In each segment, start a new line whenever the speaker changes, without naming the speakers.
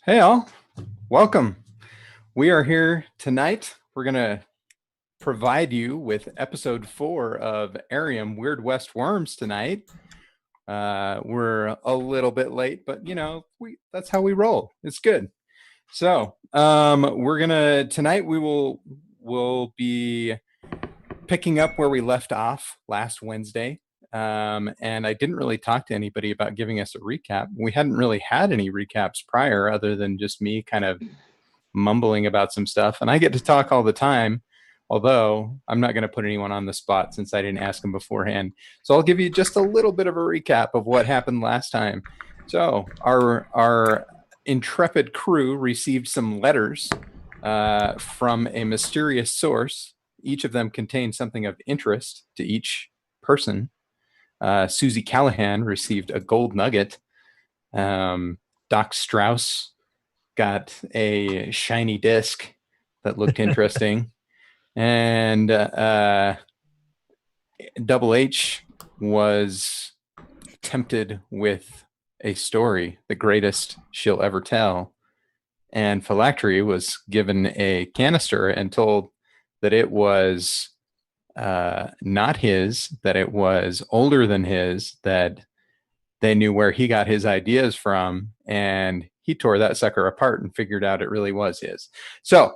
Hey all, welcome. We are here tonight. We're going to provide you with episode 4 of Arium Weird West Wurms tonight. We're a little bit late, but that's how we roll. It's good. So tonight we'll be picking up where we left off last Wednesday. And I didn't really talk to anybody about giving us a recap. We hadn't really had any recaps prior other than just me kind of mumbling about some stuff. And I get to talk all the time, although I'm not going to put anyone on the spot since I didn't ask them beforehand. So I'll give you just a little bit of a recap of what happened last time. So our intrepid crew received some letters from a mysterious source. Each of them contained something of interest to each person. Susie Callahan received a gold nugget. Doc Strauss got a shiny disc that looked interesting. And Double H was tempted with a story, the greatest she'll ever tell. And Phylactery was given a canister and told that it was not his, that it was older than his, that they knew where he got his ideas from, and he tore that sucker apart and figured out it really was his. So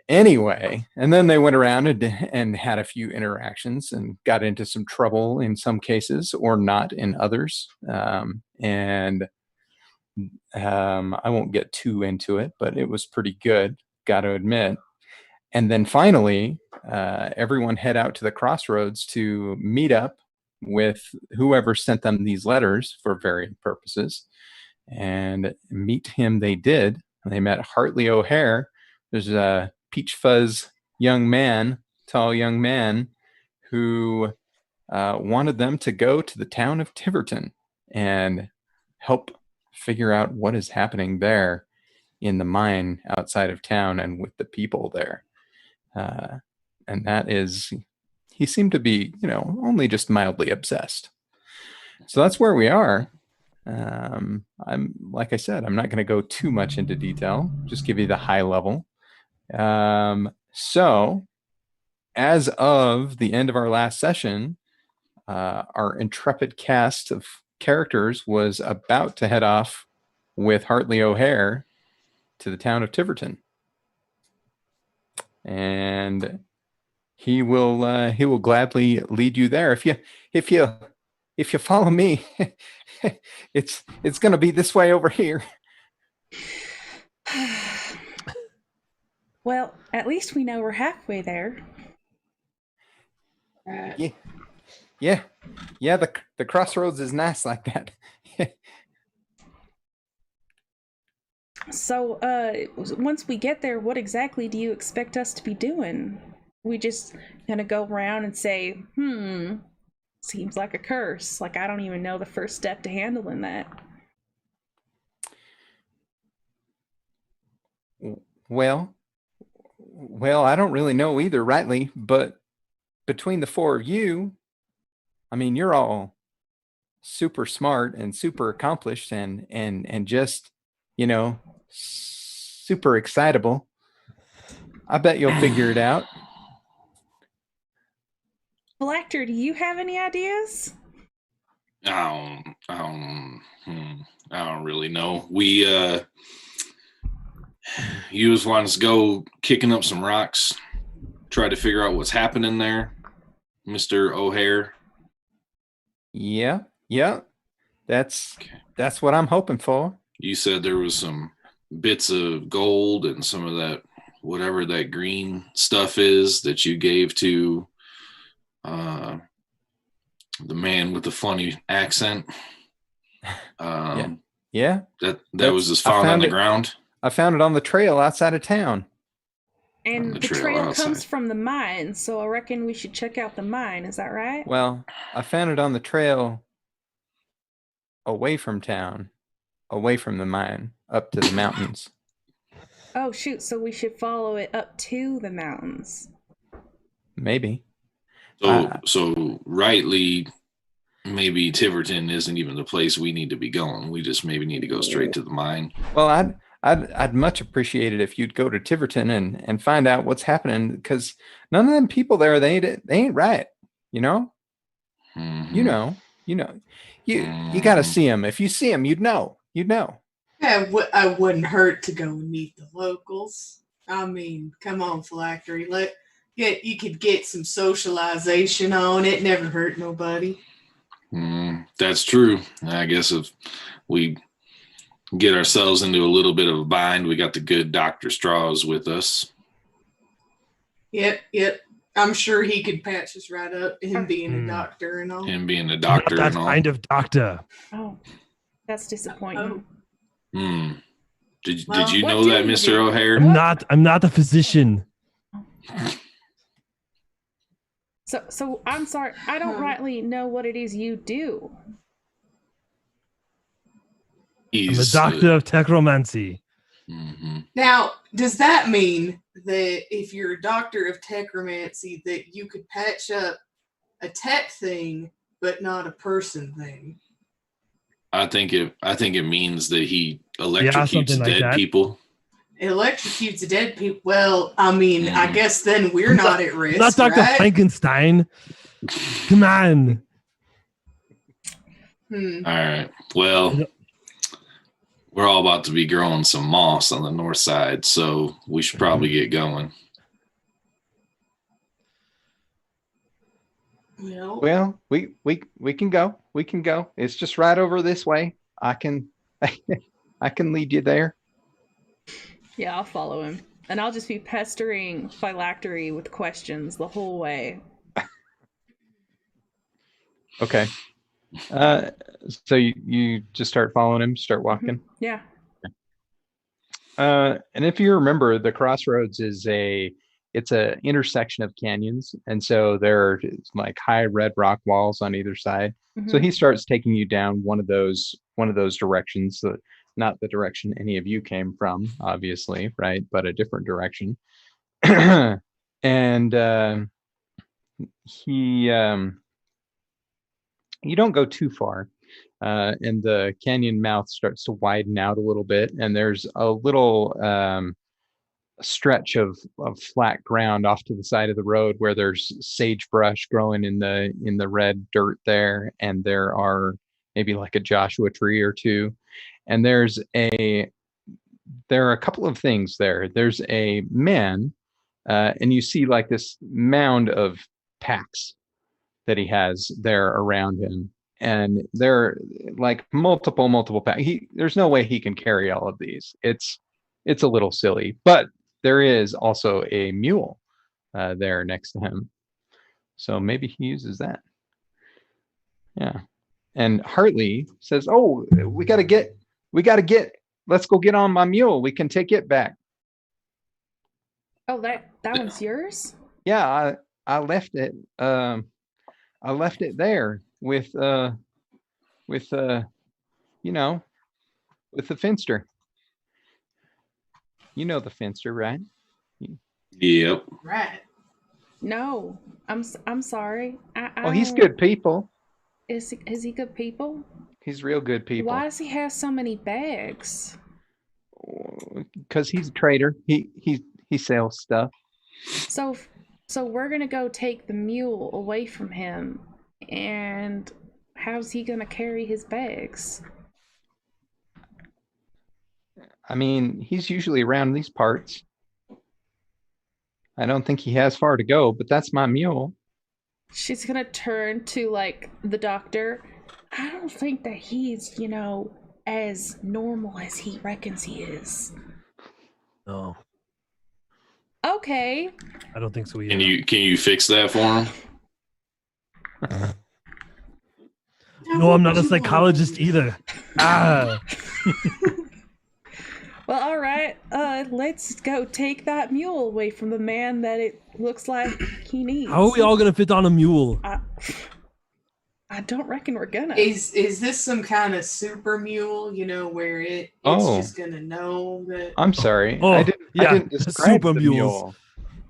anyway, and then they went around and had a few interactions and got into some trouble in some cases or not in others. I won't get too into it, but it was pretty good, got to admit. And then finally, everyone head out to the crossroads to meet up with whoever sent them these letters for varying purposes. And meet him they did. They met Hartley O'Hare. There's a peach fuzz young man, tall young man, who wanted them to go to the town of Tiverton and help figure out what is happening there in the mine outside of town and with the people there. And that is, he seemed to be, only just mildly obsessed. So that's where we are. Like I said, I'm not going to go too much into detail, just give you the high level. So as of the end of our last session, our intrepid cast of characters was about to head off with Hartley O'Hare to the town of Tiverton. And he will gladly lead you there. If you follow me, it's going to be this way over here.
Well, at least we know we're halfway there.
Yeah. The crossroads is nice like that.
So, once we get there, what exactly do you expect us to be doing? We just gonna go around and say, seems like a curse. Like, I don't even know the first step to handling that.
Well, I don't really know either, rightly, but between the four of you, I mean, you're all super smart and super accomplished and just, super excitable. I bet you'll figure it out.
Blactor, do you have any ideas?
I don't really know. You just want us to go kicking up some rocks, try to figure out what's happening there, Mr. O'Hare.
Yeah. That's what I'm hoping for.
You said there was some bits of gold and some of that, whatever that green stuff is that you gave to the man with the funny accent.
Yeah.
That was just found on the ground.
I found it on the trail outside of town.
And the trail comes from the mine, so I reckon we should check out the mine. Is that right?
Well, I found it on the trail away from town, away from the mine, up to the mountains.
Oh, shoot. So we should follow it up to the mountains.
Maybe.
So rightly, maybe Tiverton isn't even the place we need to be going. We just maybe need to go straight to the mine.
Well, I'd much appreciate it if you'd go to Tiverton and find out what's happening, because none of them people there, they ain't right. You know,
Mhm.
you got to see them. If you see them, you'd know.
Yeah, I wouldn't hurt to go and meet the locals. I mean, come on, Phylactery. You could get some socialization on. It never hurt nobody.
That's true. I guess if we get ourselves into a little bit of a bind, we got the good Dr. Straws with us.
Yep. I'm sure he could patch us right up, him being a doctor and all.
Him being a doctor
Not
and
that
all.
kind of doctor.
Oh, that's disappointing.
Did
Well,
you
what
know
do
that,
you
Mr.
do?
O'Hare?
I'm not a physician.
So I'm sorry, I don't rightly know what it is you do.
I'm a doctor of techromancy.
Now, does that mean that if you're a doctor of techromancy, that you could patch up a tech thing, but not a person thing?
I think it means that he electrocutes
something like
dead
that.
people.
It electrocutes dead people. Well, I mean, I guess then we're not at risk,
Not Dr.
right?
Frankenstein. Come on.
All right. Well, we're all about to be growing some moss on the north side, so we should probably get going.
Well, we can go. We can go. It's just right over this way. I can lead you there.
Yeah, I'll follow him. And I'll just be pestering Phylactery with questions the whole way.
Okay. So you just start following him, start walking.
Yeah.
And if you remember, the crossroads is it's a intersection of canyons, and so there are like high red rock walls on either side. So he starts taking you down one of those directions, not the direction any of you came from, obviously, right? But a different direction. And you don't go too far, and the canyon mouth starts to widen out a little bit, and there's a little stretch of flat ground off to the side of the road where there's sagebrush growing in the red dirt there, and there are maybe like a Joshua tree or two, and there are a couple of things there. There's a man, and you see like this mound of packs that he has there around him, and there are like multiple packs. There's no way he can carry all of these. It's a little silly, but there is also a mule there next to him, so maybe he uses that. Yeah. And Hartley says, "Oh, we gotta get. Let's go get on my mule. We can take it back."
Oh, that one's yours?
Yeah, I left it. I left it there with the Finster. You know the Finster, right?
Yep.
Right.
No, I'm sorry.
Oh, he's good people.
Is he good people?
He's real good people.
Why does he have so many bags?
Because he's a trader. He sells stuff.
So we're gonna go take the mule away from him, and how's he gonna carry his bags?
I mean, he's usually around these parts. I don't think he has far to go, but that's my mule.
She's gonna turn to like the doctor. I don't think that he's, as normal as he reckons he is.
No,
Okay.
I don't think so either.
Can you fix that for him?
No, I'm not a psychologist either.
Well, all right. Let's go take that mule away from the man that it looks like he needs.
How are we all gonna fit on a mule?
I don't reckon we're gonna.
Is this some kind of super mule, where it's just gonna know that?
I'm sorry.
Oh,
I didn't describe
super
the
mules.
mule.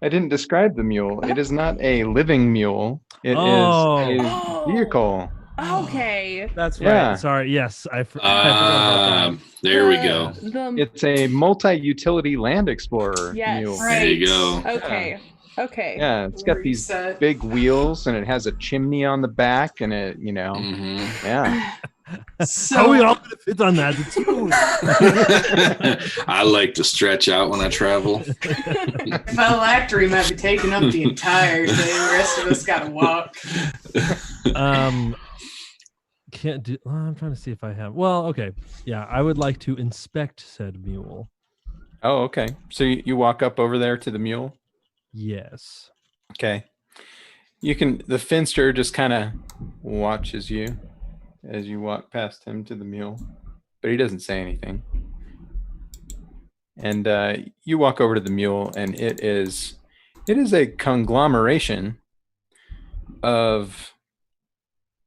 I didn't describe the mule. It is not a living mule. It is a vehicle.
Okay.
That's
Yeah.
right. Sorry. Yes, I forgot about that.
There we go.
It's a multi-utility land explorer
Yes.
mule.
Right.
There you go.
Okay. Okay.
Yeah, it's got these
Reset.
big wheels and it has a chimney on the back and it,
Mhm.
yeah.
How are we all
So
gonna fit on that? It's huge.
I like to stretch out when I travel.
phylactery might be taking up the entire day. The rest of us gotta walk.
Can't do. I'm trying to see if I have. Well, okay. Yeah, I would like to inspect said mule.
Oh, okay. So you walk up over there to the mule.
Yes.
Okay. The finster just kind of watches you as you walk past him to the mule, but he doesn't say anything. And you walk over to the mule, and it is a conglomeration of.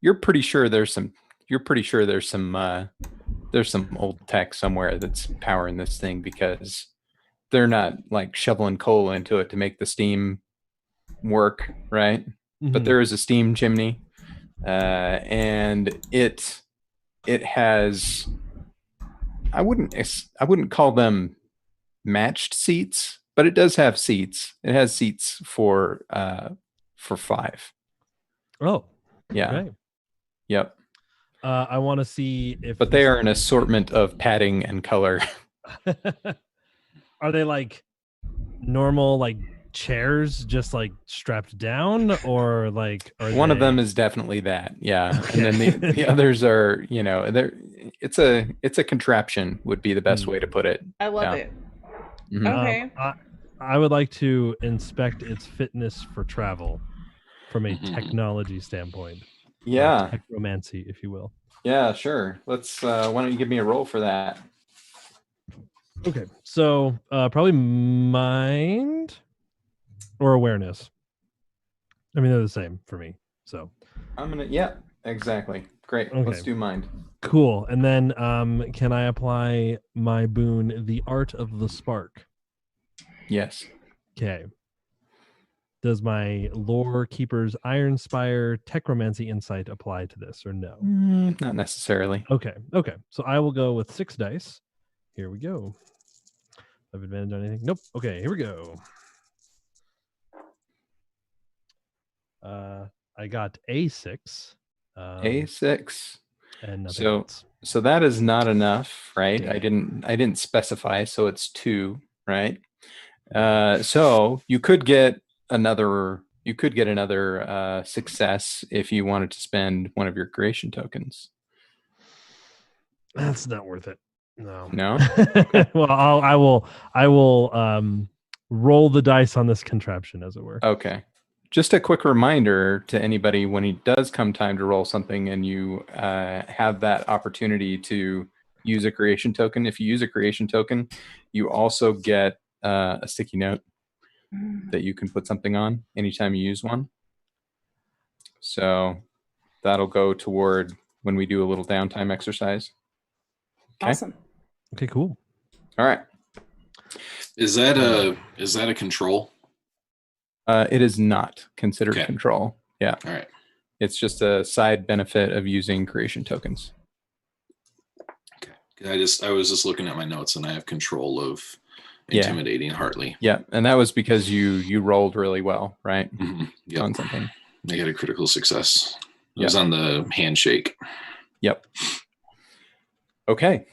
You're pretty sure there's some old tech somewhere that's powering this thing, because they're not like shoveling coal into it to make the steam work, right? But
Mhm.
there is a steam chimney, and it has. I wouldn't call them matched seats, but it does have seats. It has seats for 5.
Oh.
Yeah.
Okay.
Yep.
I want to see if.
But they are an assortment of padding and color.
Are they like normal like chairs, just like strapped down, or like? Are
One of
they-
them is definitely that, yeah.
Okay.
And then the others are, it's a contraption would be the best way to put it.
I love
Yeah.
it.
Mhm.
Okay.
I would like to inspect its fitness for travel from a
Mhm.
technology standpoint.
Yeah,
Technomancy, if you will.
yeah, sure. Let's. Why don't you give me a roll for that?
Okay, so probably mind or awareness. I mean, they're the same for me. So
I'm gonna. Yeah, exactly. Great.
Okay.
Let's do mind.
cool. And then, can I apply my boon, the Art of the Spark?
Yes.
Okay. Does my Lore Keeper's Iron Spire Techromancy Insight apply to this, or no?
Not necessarily.
Okay. Okay. So I will go with 6 dice. Here we go. Have advantage on anything? Nope. Okay. Here we go. I got A6.
A6.
And nothing
So
else.
so that is not enough, right?
Dang.
I didn't specify, so it's 2, right? So you could get another success if you wanted to spend one of your creation tokens.
That's not worth it. No.
No?
Well, I will roll the dice on this contraption, as it were.
Okay. Just a quick reminder to anybody, when it does come time to roll something and you have that opportunity to use a creation token, if you use a creation token, you also get a sticky note that you can put something on anytime you use one. So that'll go toward when we do a little downtime exercise. Okay.
Awesome.
Okay, cool.
All right.
Is that a control?
It is not considered
Okay.
control. Yeah.
All right.
It's just a side benefit of using creation tokens.
I was just looking at my notes and I have control of intimidating Hartley.
Yeah. And that was because you rolled really well, right?
Mm-hmm. Yep.
On something.
I got a critical success. It
Yep.
was on the handshake.
Yep. Okay.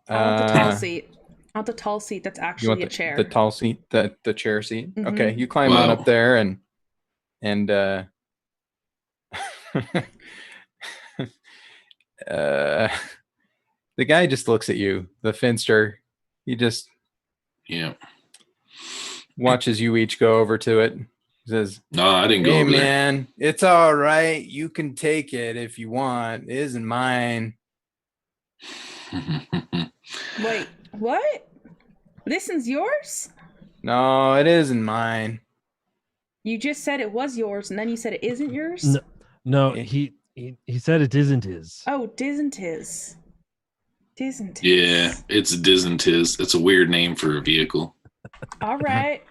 I want the tall seat. I want the tall seat that's
You
actually
want
a chair.
the tall seat, the chair seat.
Mhm.
Okay, you climb on
Wow.
up there and the guy just looks at you, the finster. He just
Yeah.
watches you each go over to it. He says,
No, I didn't go
"Hey
over there.
man, it's all right. You can take it if you want. It isn't mine."
Wait, what? This is yours?
No, it isn't mine.
You just said it was yours, and then you said it isn't yours?
No,
Yeah.
he said it isn't his.
Oh, tisn't his. Tisn't his.
Yeah, it's Dizentis. It's a weird name for a vehicle.
All right.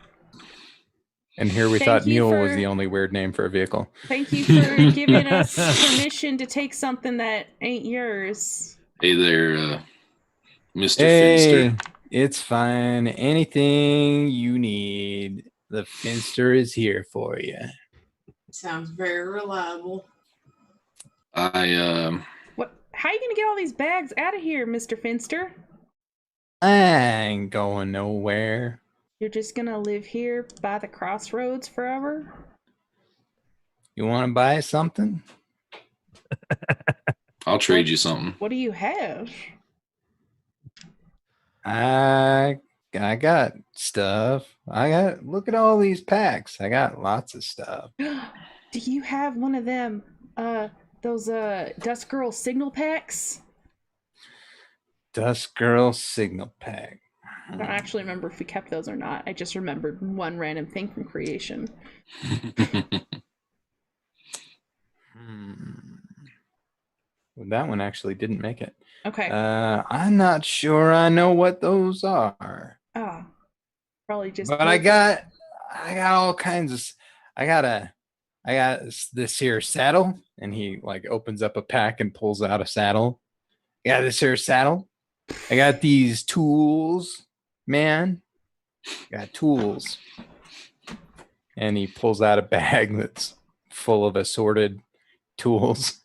And here we
Thank
thought
you
mule was
for-
the only weird name for a vehicle.
Thank you for giving us permission to take something that ain't yours.
Hey there, Mr.
Hey,
Finster.
it's fine. Anything you need, the Finster is here for you.
Sounds very reliable.
I
What? How you gonna get all these bags out of here, Mr. Finster?
I ain't going nowhere.
You're just gonna live here by the crossroads forever?
You want to buy something?
I'll trade you something.
What do you have?
I got stuff. Look at all these packs. I got lots of stuff.
Do you have one of them, those Dust Girl signal packs?
Dust Girl signal pack.
I don't actually remember if we kept those or not. I just remembered one random thing from creation.
Well, that one actually didn't make it.
Okay.
I'm not sure I know what those are.
Oh, probably just.
But I got all kinds of. I got this here saddle, and he like opens up a pack and pulls out a saddle. I got this here saddle. I got these tools, man. Got tools, and he pulls out a bag that's full of assorted tools.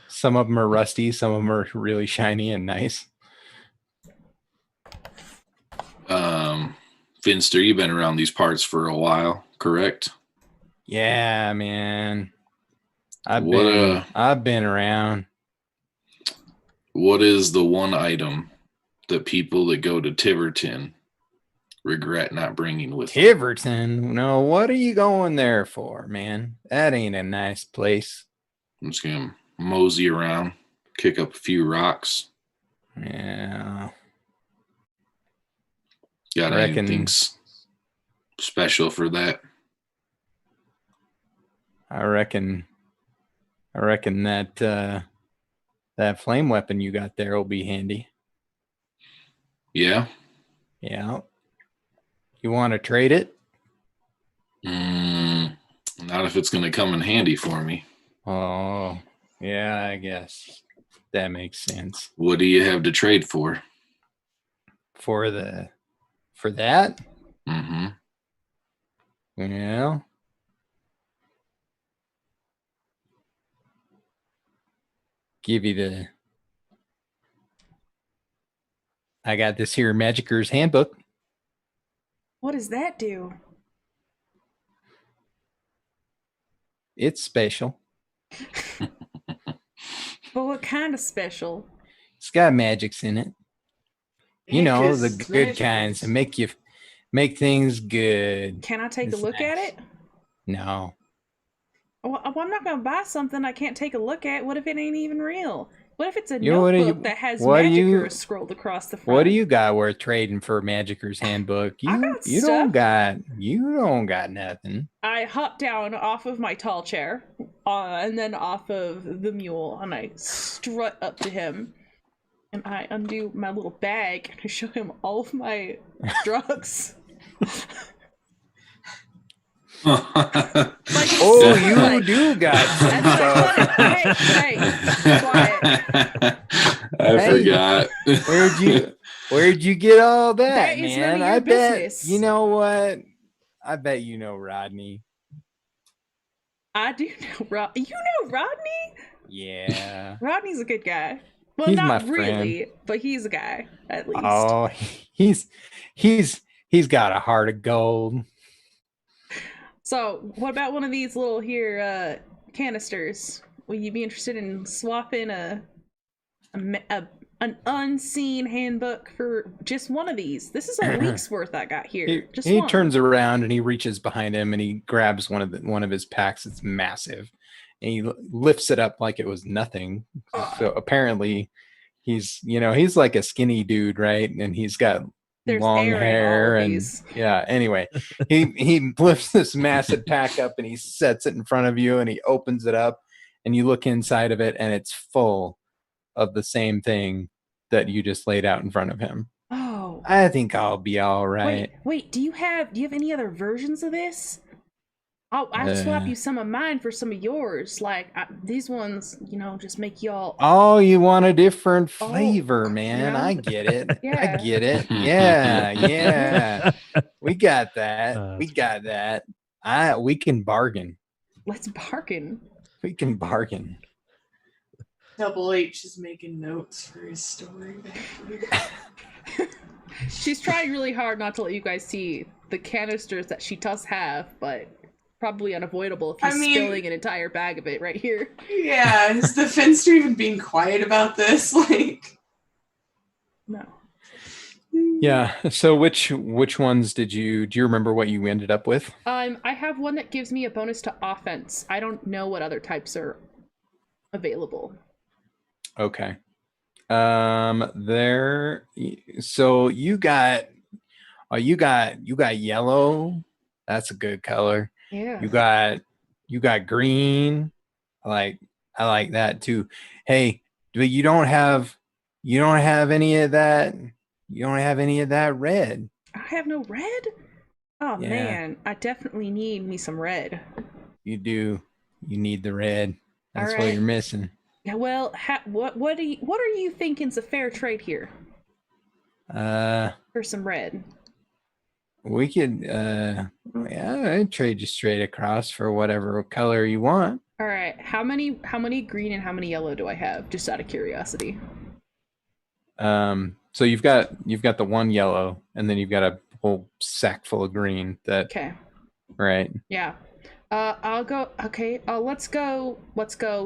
Some of them are rusty, some of them are really shiny and nice.
Finster, you've been around these parts for a while, correct?
Yeah, man. I've been around.
What is the one item that people that go to Tiverton regret not bringing with them?
Tiverton? No, what are you going there for, man? That ain't a nice place.
I'm just gonna mosey around, kick up a few rocks.
Yeah.
Got
Reckon-
anything special for that?
I reckon that that flame weapon you got there will be handy.
Yeah.
Yeah. You want to trade it?
Not if it's gonna come in handy for me.
Oh, yeah, I guess that makes sense.
What do you have to trade for?
For that?
Mm-hmm.
Yeah. Give you I got this here Magicker's Handbook.
What does that do?
It's special.
But what kind of special?
It's got magics in it. You
Yeah,
know,
'cause
the
it's
good
magic.
kinds that make things good.
Can I take
It's
a look at
nice.
it?
No.
Well, I'm not gonna buy something I can't take a look at. What if it ain't even real? What if it's a
You- what do
notebook
you-
that has
what do
Magic
you-
Girls scrolled across the front?
What do you got worth trading for Magicker's Handbook?
I got
You
stuff.
you don't got nothing.
I hop down off of my tall chair, and then off of the mule, and I strut up to him, and I undo my little bag, and I show him all of my drugs. Like,
Oh,
super
you
light.
do got some
And then
stuff.
hey, quiet.
I
Hey.
forgot.
Where'd you get all that,
That is
man?
none of your
I bet
business.
you know what? I bet you know Rodney.
I do know You know Rodney?
Yeah.
Rodney's a good guy. Well,
He's
not
my
really, but he's a guy, at least.
Oh, he's got a heart of gold.
So, what about one of these little here canisters? Will you be interested in swapping an unseen handbook for just one of these? This is a week's worth I got here. Just
He
one.
turns around and he reaches behind him and he grabs one of his packs. It's massive, and he lifts it up like it was nothing. So apparently, he's like a skinny dude, right? And he's got
There's
long
air in all
hair
of
and
these.
yeah. Anyway, he lifts this massive pack up and he sets it in front of you and he opens it up and you look inside of it and it's full of the same thing that you just laid out in front of him.
Oh,
I think I'll be all right.
Wait. Do you have any other versions of this? I'll swap you some of mine for some of yours. Like these ones, just make y'all.
Oh, you want a different
Oh,
flavor, man. I get it. I
Yeah.
get it. Yeah. We got that. We got that. We can bargain.
Let's bargain.
We can bargain.
Double H is making notes for his story.
She's trying really hard not to let you guys see the canisters that she does have, but probably unavoidable if he's spilling an entire bag of it right here.
Yeah, is the Finster even being quiet about this? Like,
no.
Yeah. So which ones do you remember what you ended up with?
I have one that gives me a bonus to offense. I don't know what other types are available.
Okay. So you got yellow. That's a good color.
Yeah.
You got green. I like that too. Hey, but you don't have any of that. You don't have any of that red.
I have no red? Oh
Yeah.
Man, I definitely need me some red.
You do. You need the red. That's
All
what
right.
you're missing.
Yeah, well, what are you thinking's a fair trade here? For some red.
We could I'd trade you straight across for whatever color you want.
All right. How many green and how many yellow do I have? Just out of curiosity.
So you've got the one yellow, and then you've got a whole sack full of green.
Okay.
Right.
Yeah. I'll go. Okay. Let's go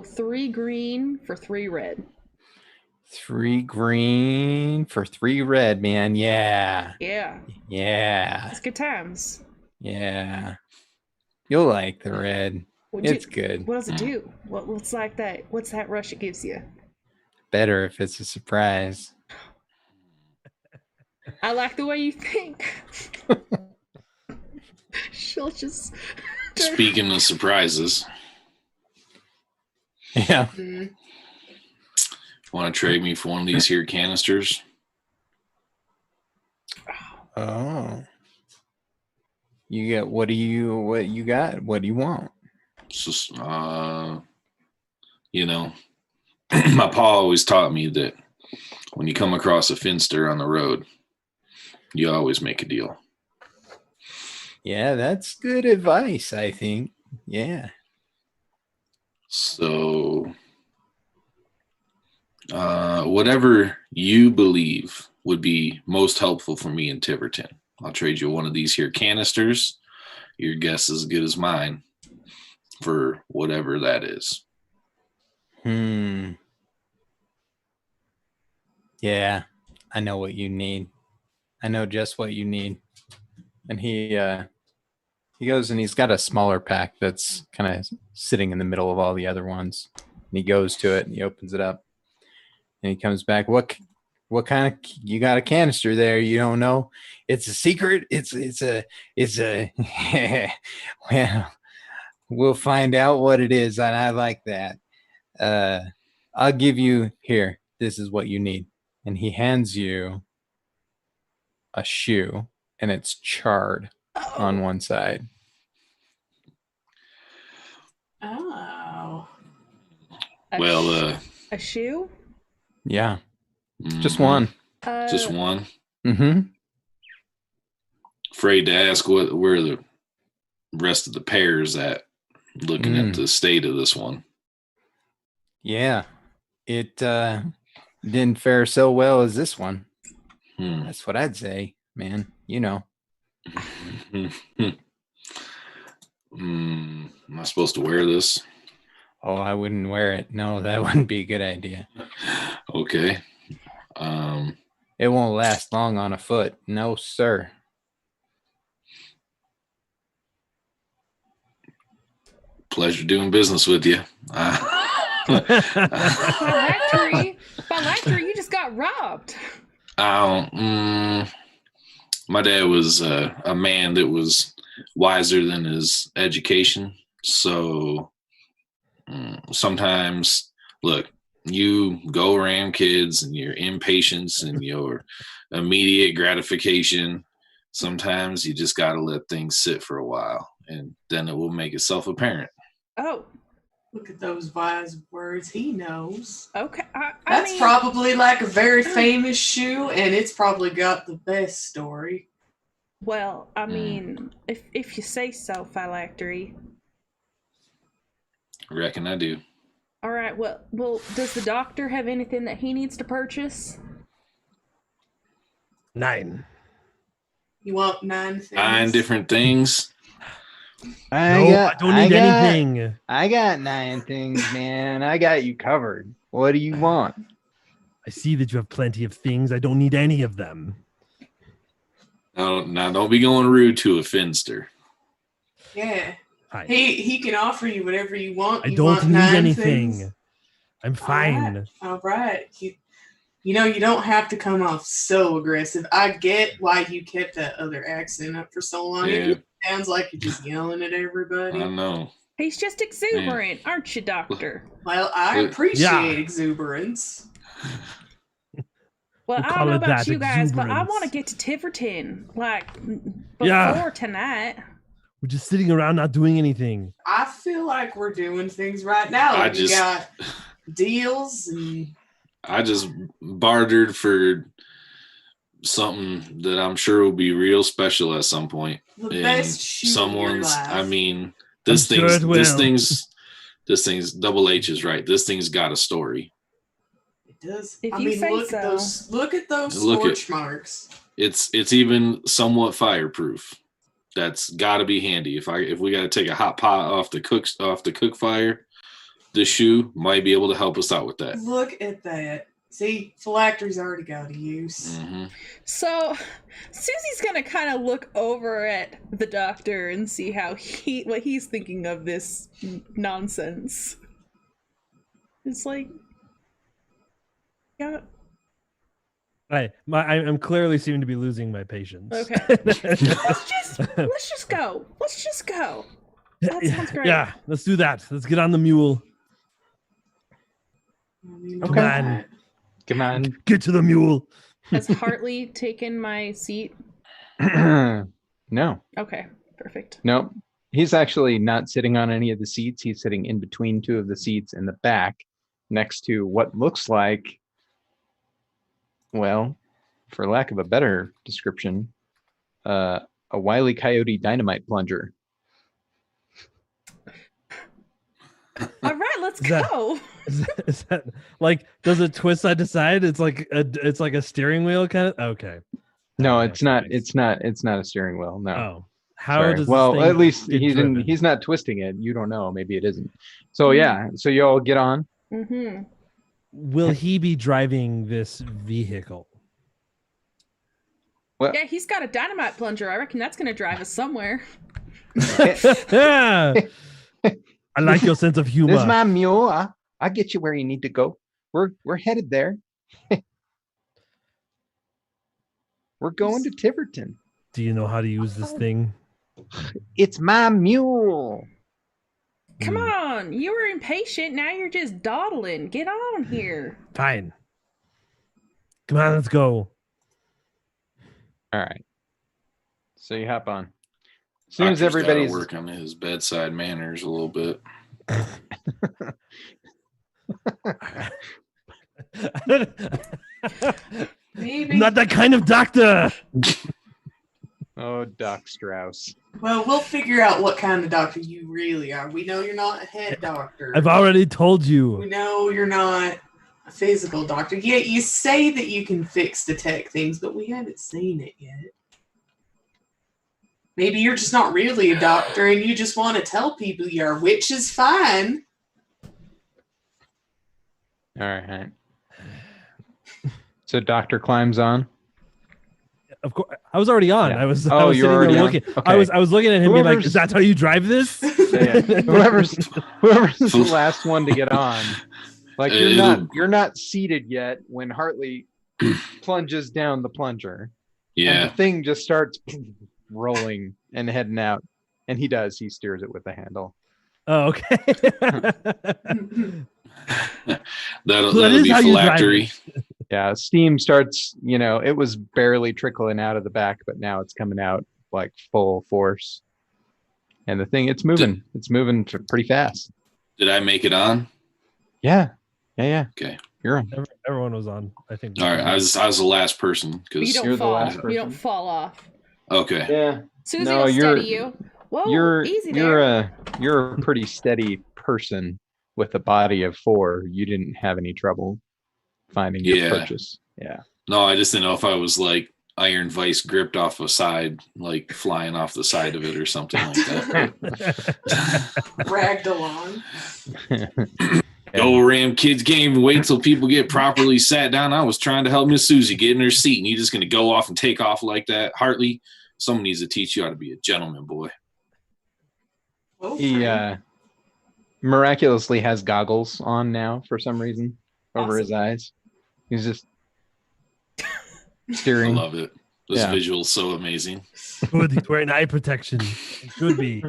3 green for 3 red.
3 green for 3 red, man. Yeah.
Yeah.
Yeah.
It's good times.
Yeah. You'll like the red. It's good.
What does it do? What's like that? What's that rush it gives you?
Better if it's a surprise.
I like the way you think. She'll just.
Speaking of surprises,
Yeah.
want to trade me for one of these here canisters?
Oh. You get what do you got? What do you want?
So, my pa always taught me that when you come across a finster on the road, you always make a deal.
Yeah, that's good advice, I think. Yeah.
So, whatever you believe would be most helpful for me in Tiverton, I'll trade you one of these here canisters. Your guess is as good as mine for whatever that is.
Yeah, I know what you need. I know just what you need. And he goes and he's got a smaller pack that's kind of sitting in the middle of all the other ones. And he goes to it and he opens it up. And he comes back. What kind of you got a canister there? You don't know? It's a secret. It's a well, we'll find out what it is, and I like that. I'll give you here. This is what you need. And he hands you a shoe, and it's charred on one side.
Oh.
A shoe?
Yeah. Just one.
Just one.
Mm-hmm.
Afraid to ask where the rest of the pairs at, looking at the state of this one.
Yeah. It didn't fare so well as this one. That's what I'd say, man.
Am I supposed to wear this?
Oh, I wouldn't wear it. No, that wouldn't be a good idea.
Okay.
It won't last long on a foot. No, sir.
Pleasure doing business with you.
Phylactery, you just got robbed.
My dad was a man that was wiser than his education. So sometimes, look, you go ram kids and your impatience and your immediate gratification, sometimes you just got to let things sit for a while, and then it will make itself apparent.
Oh,
Look at those wise words. He knows.
okay.
That's probably like a very famous shoe, and it's probably got the best story.
Well, I mean, if you say so, Phylactery.
I reckon I do.
All right. Well, does the doctor have anything that he needs to purchase?
9.
You want 9 things?
9 different things.
I don't need anything.
I got 9 things, man. I got you covered. What do you want?
I see that you have plenty of things. I don't need any of them.
Now don't be going rude to a finster.
Yeah.
Hi.
He can offer you whatever you want.
I
You
don't
want
need
9
anything.
things?
I'm fine.
All right. You know, you don't have to come off so aggressive. I get why you kept that other accent up for so long.
Yeah.
It sounds like you're just yelling at everybody.
I know.
He's just exuberant, aren't you, Doctor?
Well, I
Look,
appreciate
Yeah.
exuberance.
Well,
We'll
I
call
don't know
it
about
that,
you guys, but I
exuberance.
want to get to Tiverton, like, before
Yeah.
tonight.
We're just sitting around not doing anything.
I feel like we're doing things right now.
I
Like we
just-
got deals and
I just bartered for something that I'm sure will be real special at some point.
the
And
best shoe in your
someone's,
life.
I mean,
I'm sure it
this thing's Double H is right. This thing's got a story.
It does.
If
I
you
mean,
say
look
so.
at those. Look at those
Look at-
scorch marks.
It's even somewhat fireproof. That's got to be handy. If we got to take a hot pot off the cook fire, the shoe might be able to help us out with that.
Look at that. See, phylactery's already got a use.
Hmm.
So, Susie's gonna kind of look over at the doctor and see what he's thinking of this nonsense. It's like, yeah,
I'm clearly seeming to be losing my patience.
okay. let's just go. Let's just go. That sounds great.
Yeah, let's do that. Let's get on the mule.
I mean,
Come
look
on.
at that.
Come on.
Get to the mule.
Has Hartley taken my seat?
No.
Okay, perfect.
Nope. He's actually not sitting on any of the seats. He's sitting in between 2 of the seats in the back next to what looks like, well, for lack of a better description, a Wile E. Coyote dynamite plunger.
All right, let's
Is that-
go.
Is that like, does it twist side to side? It's like a steering wheel kind of. Okay.
No,
Okay,
it's not.
thanks.
It's not a steering wheel. No.
Oh, how
Sorry.
does this
Well,
thing
at least
get driven?
he's not twisting it. You don't know. Maybe it isn't. So yeah. So you all get on.
Mm-hmm.
Will he be driving this vehicle?
Well,
Yeah, he's got a dynamite plunger. I reckon that's gonna drive us somewhere.
I like your sense of
this
humor.
is my mule. I'll get you where you need to go. We're headed there. We're going to Tiverton.
Do you know how to use this thing?
It's my mule.
Come on, you were impatient. Now you're just dawdling. Get on here.
Fine. Come on, let's go.
All right. So you hop on. As soon as
Doctor's gotta
everybody's
work on his bedside manners a little bit.
Maybe.
I'm not that kind of doctor.
oh, Doc Strauss.
Well, we'll figure out what kind of doctor you really are. We know you're not a head doctor.
I've already told
We
you.
know you're not a physical doctor. Yet you say that you can fix detect things, but we haven't seen it yet. Maybe you're just not really a doctor and you just want to tell people you are, which is fine.
All right. So Doctor climbs on.
Of course, I was already on.
Yeah.
I was.
Oh,
I was
you're
sitting
already
there
on?
looking.
Okay.
I was looking at him, being like,
Whoever's-
"Is that how you drive this?"
Yeah. Whoever's the last one to get on. Like you're not seated yet when Hartley plunges down the plunger. And
Yeah.
the thing just starts rolling and heading out. And he does. He steers it with the handle.
Oh, okay.
That'll
So that is
be
how you drive
phylactery.
Yeah, steam starts, it was barely trickling out of the back, but now it's coming out like full force. And the thing, it's moving pretty fast.
Did I make it on?
Yeah.
Okay.
You're on.
Everyone was on, I think.
All right. I was the last person
You
because
don't
You're the
fall.
last
You
person.
don't fall off.
okay.
Yeah.
Susie
No,
will
you're-
steady you. Whoa, easy there.
You're a pretty steady person with a body of 4. You didn't have any trouble finding your
Yeah.
purchase. Yeah.
No, I just didn't know if I was like iron vice gripped off a side, like flying off the side of it or something like that.
Dragged along.
Go Ram kids game. Wait till people get properly sat down. I was trying to help Miss Susie get in her seat, and you're just going to go off and take off like that. Hartley, someone needs to teach you how to be a gentleman, boy.
Oh,
He
friend.
miraculously has goggles on now for some reason over his eyes. He's just
I
steering.
love it. This
Yeah.
visual is so amazing.
Good, he's wearing eye protection. It could be.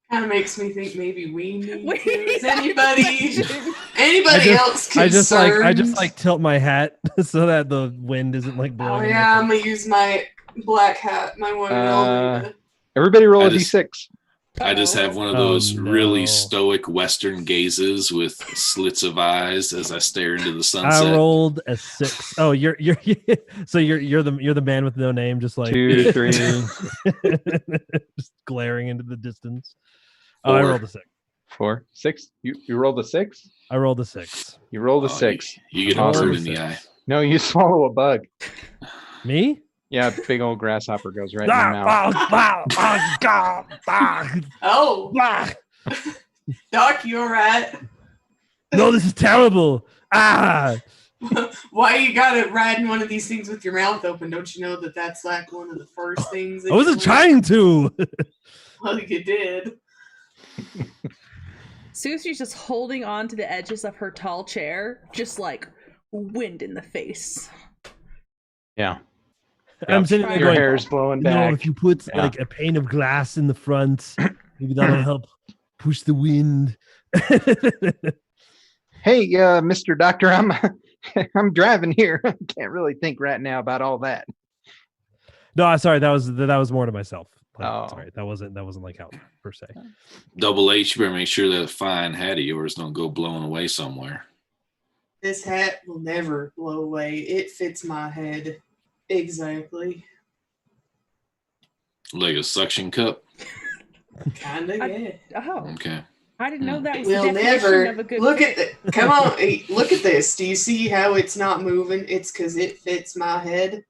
Kind of makes me think maybe we need
Wait,
to. Is anybody
I
else concerned?
I just like tilt my hat so that the wind isn't like
Oh
blowing. in my
yeah, I'm
face.
gonna use my black hat, my one and only.
Everybody roll
I
a
just-
d6.
I just have one of
Oh,
those really
no.
stoic Western gazes with slits of eyes as I stare into the
I
sunset.
rolled a 6. Oh, you're so you're the man with no name, just like
2, 3.
just glaring into the distance. Oh, I
4.
rolled a 6.
4, 6. You rolled a 6.
I rolled a 6.
You rolled a
Oh,
6.
You get
Oh,
a bird
a
in the
6.
eye.
No, you swallow a bug.
Me?
Yeah, big old grasshopper goes right in your mouth.
Oh, Doc, you alright?
No, this is terrible. Ah,
Why you gotta ride in one of these things with your mouth open? Don't you know that that's like one of the first things? That
I wasn't
you
trying to.
Well, you did.
Susie's just holding on to the edges of her tall chair, just like wind in the face.
Yeah.
I'm sitting there
Your
going,
hair's blowing
no,
back.
if you put
Yeah.
like a pane of glass in the front, maybe that'll help push the wind.
Hey, Mr. Doctor, I'm driving here. I can't really think right now about all that.
No, I'm sorry. That was more to myself. Like,
Oh.
Sorry, that wasn't like help per se.
Double H, you better make sure that fine hat of yours don't go blowing away somewhere.
This hat will never blow away. It fits my head exactly.
Like a suction cup.
Kinda, yeah.
Oh,
Okay.
I didn't know that was
We'll
the definition
never
of a good.
look at the. Come on, hey, look at this. Do you see how it's not moving? It's because it fits my head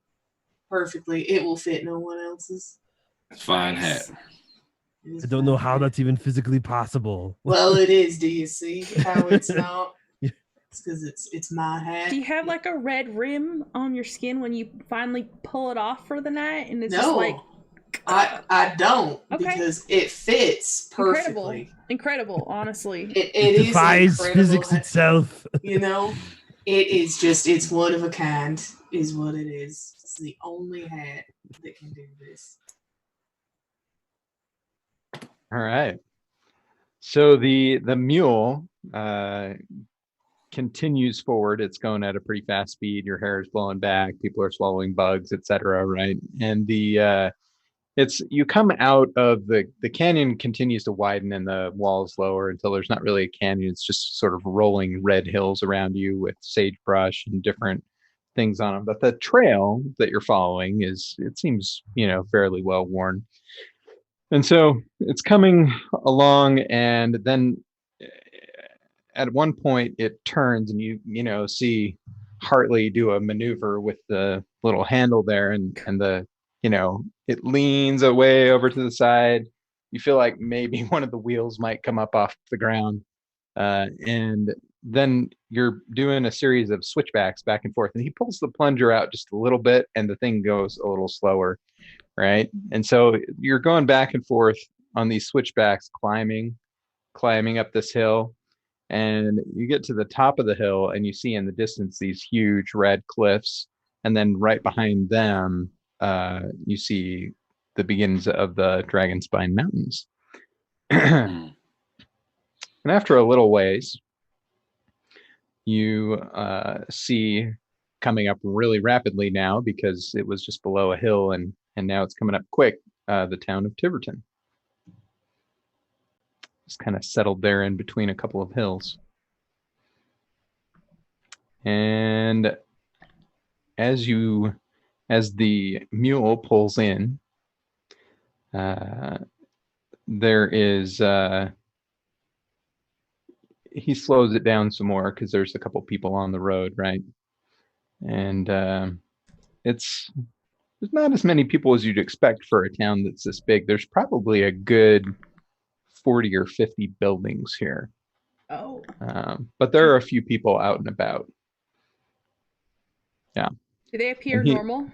perfectly. It will fit no one else's.
Fine hat.
It is
I don't know
fine.
how that's even physically possible.
Well, it is. Do you see how it's not?
Yeah.
It's because it's my hat.
Do you have like a red rim on your skin when you finally pull it off for the night, and it's just
No,
like
I don't
Okay.
because it fits perfectly.
incredible, honestly.
It
It
is
defies
an incredible
physics
hat.
itself.
You know, it's one of a kind, is what it is. It's the only hat that can do this.
All right. So the mule continues forward. It's going at a pretty fast speed. Your hair is blowing back. People are swallowing bugs, etc. Right, and you come out of the canyon continues to widen and the walls lower until there's not really a canyon. It's just sort of rolling red hills around you with sagebrush and different things on them. But the trail that you're following seems fairly well worn. And so it's coming along, and then at one point it turns, and you see Hartley do a maneuver with the little handle there, and the it leans away over to the side. You feel like maybe one of the wheels might come up off the ground, and then you're doing a series of switchbacks back and forth, and he pulls the plunger out just a little bit, and the thing goes a little slower. Right. And so you're going back and forth on these switchbacks, climbing up this hill, and you get to the top of the hill and you see in the distance these huge red cliffs. And then right behind them, you see the beginnings of the Dragonspine Mountains. And after a little ways, you see coming up really rapidly now, because it was just below a hill, and now it's coming up quick, the town of Tiverton. It's kind of settled there in between a couple of hills. And as the mule pulls in, there is he slows it down some more because there's a couple people on the road, right? And there's not as many people as you'd expect for a town that's this big. There's probably a good 40 or 50 buildings here.
Oh.
But there are a few people out and about. Yeah.
Do they appear
And
normal?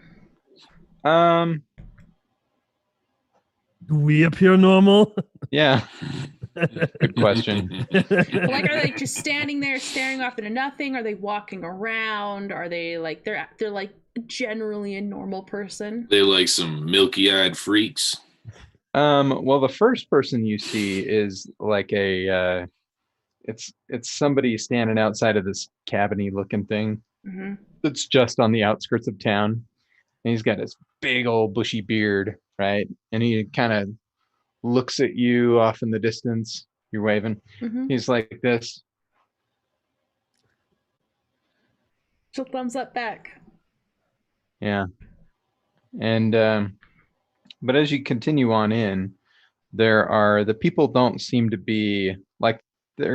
Do we appear normal?
Yeah. Good question.
Like, are they just standing there staring off into nothing? Are they walking around? Are they like they're like generally a normal person?
They like some milky-eyed freaks.
Well, the first person you see is like a it's somebody standing outside of this cabiny looking thing that's just on the outskirts of town. And he's got this big old bushy beard, right? And he kind of looks at you off in the distance. You're waving. He's like this.
So thumbs up back.
Yeah. And but as you continue on in, the people don't seem to be like they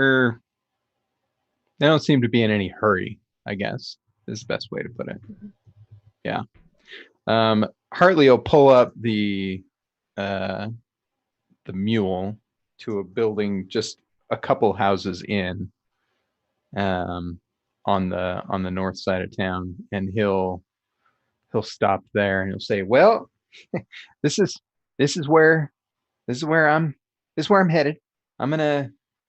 don't seem to be in any hurry, I guess is the best way to put it. Yeah. Hartley will pull up the mule to a building just a couple houses in, on the north side of town, and he'll stop there and he'll say, "Well, this is where I'm headed. I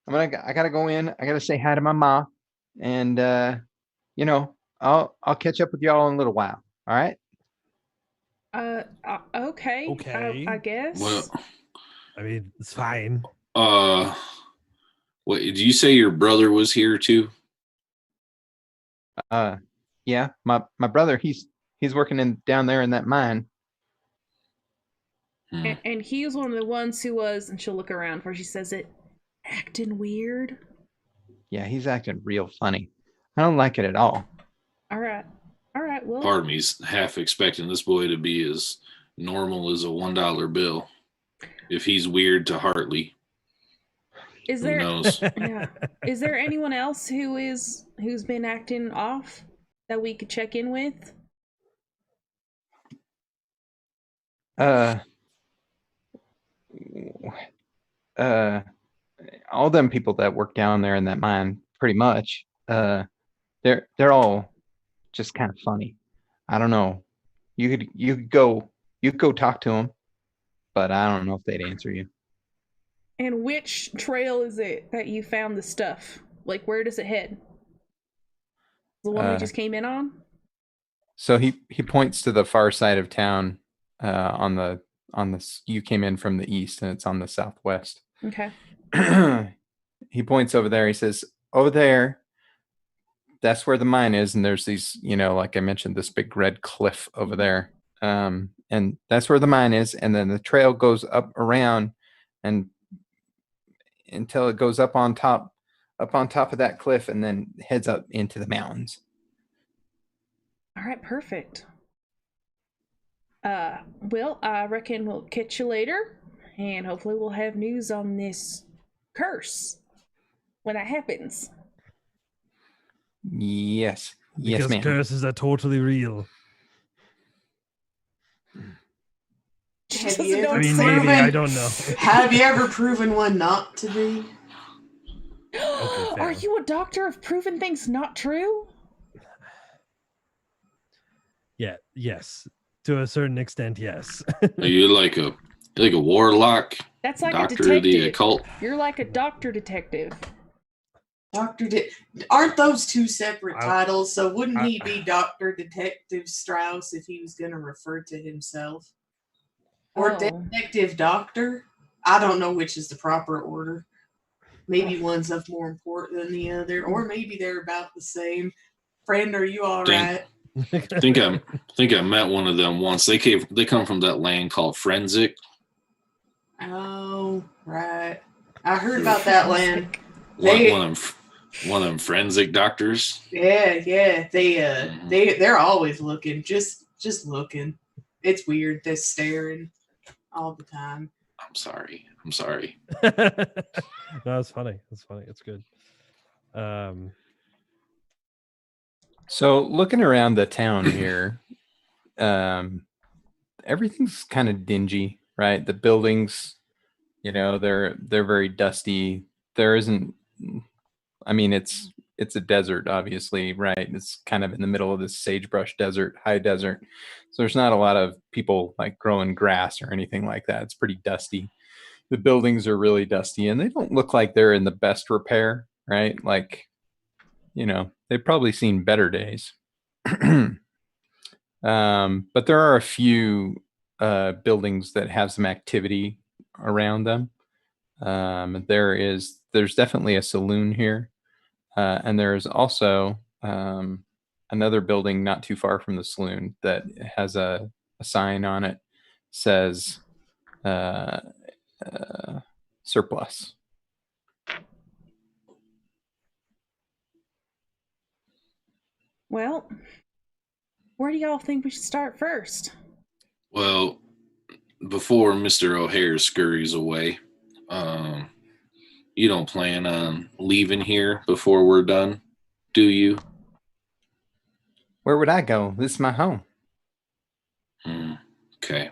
gotta go in. I gotta say hi to my ma, and I'll catch up with y'all in a little while. All right."
Okay.
Okay.
I guess.
Well,
I mean, it's fine.
what did you say? Your brother was here too?
Yeah, my brother, he's working down there in that mine.
And he was one of the ones who was, and she'll look around before she says it, acting weird.
Yeah, he's acting real funny. I don't like it at all.
All right. Well,
Part of me's half expecting this boy to be as normal as a $1 bill. If he's weird to Hartley,
who
knows?
Yeah. Is there anyone else who's been acting off that we could check in with?
All them people that work down there in that mine, pretty much. They're all just kind of funny. I don't know. You could go talk to them, but I don't know if they'd answer you.
And which trail is it that you found the stuff? Like, where does it head? The one we just came in on?
So he points to the far side of town, on the you came in from the east, and it's on the southwest.
Okay.
He points over there. He says, "Over there, that's where the mine is, and there's these, like I mentioned, this big red cliff over there. And that's where the mine is, and then the trail goes up around and until it goes up on top of that cliff, and then heads up into the mountains."
All right, perfect. Well, I reckon we'll catch you later, and hopefully we'll have news on this curse when that happens.
Yes,
Because
ma'am.
curses are totally real.
Have you ever
I mean,
proven,
maybe, I don't know.
Have you ever proven one not to be?
Okay, fair.
Are you a doctor of proving things not true?
Yeah, yes. To a certain extent, yes.
Are you like a warlock?
That's like
Doctor
a detective.
of the occult?
You're like a doctor detective.
Aren't those two separate titles? So wouldn't he be Dr. Detective Strauss if he was going to refer to himself? Or Detective Doctor? I don't know which is the proper order. maybe one's of more important than the other, or maybe they're about the same. Friend, are you all
Think-
right?
think I met one of them once. They come from that land called Forensic.
Oh, right. I heard about that land.
One of them forensic doctors.
Yeah. They're always looking, just looking. It's weird. They're staring all the time.
I'm sorry.
No, that's funny. It's good.
So looking around the town here, everything's kind of dingy, right? The buildings, they're very dusty. There isn't, I mean, it's a desert, obviously, right? It's kind of in the middle of this sagebrush desert, high desert. So there's not a lot of people like growing grass or anything like that. It's pretty dusty. The buildings are really dusty, and they don't look like they're in the best repair, right? Like, they've probably seen better days. But there are a few buildings that have some activity around them. There's definitely a saloon here, and there's also another building not too far from the saloon that has a sign on it, says surplus.
Well, where do y'all think we should start first?
Well, before Mr. O'Hare scurries away, you don't plan on leaving here before we're done, do you?
Where would I go? This is my home.
Okay.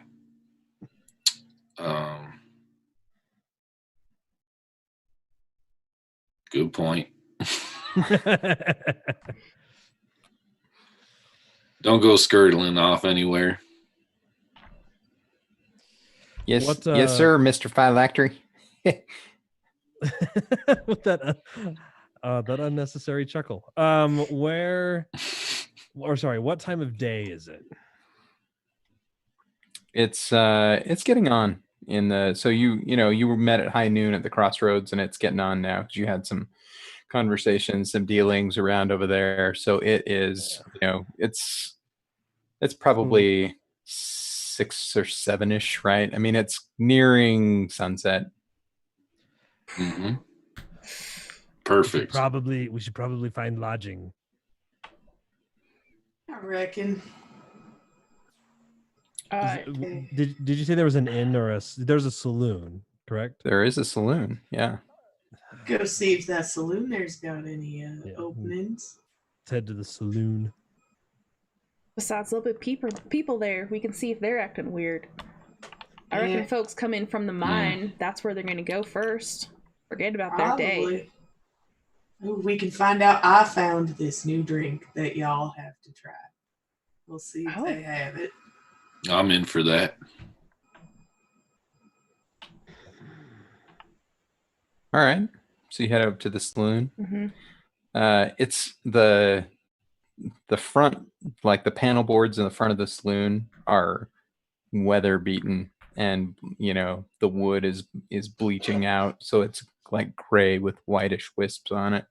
Good point. Don't go skirtling off anywhere.
Yes, yes, sir, Mr. Phylactery.
With that unnecessary chuckle. What time of day is it?
It's getting on in the, so you were met at high noon at the crossroads, and it's getting on now because you had some conversations, some dealings around over there. So it is, it's probably 6 or 7-ish, right? I mean, it's nearing sunset.
Mm-hmm. Perfect.
We should probably find lodging.
I reckon.
Did you say there was an inn or there's a saloon, correct?
There is a saloon, yeah.
Go see if that saloon there's got any openings.
Let's head to the saloon.
Besides, a little bit people there. We can see if they're acting weird. I reckon if folks come in from the mine, that's where they're going to go first. Forget about their day.
Ooh, we can find out. I found this new drink that y'all have to try. We'll see if they have it.
I'm in for that.
All right. So you head up to the saloon.
Mm-hmm.
It's the front, like the panel boards in the front of the saloon are weather beaten, and the wood is bleaching out, so it's like gray with whitish wisps on it.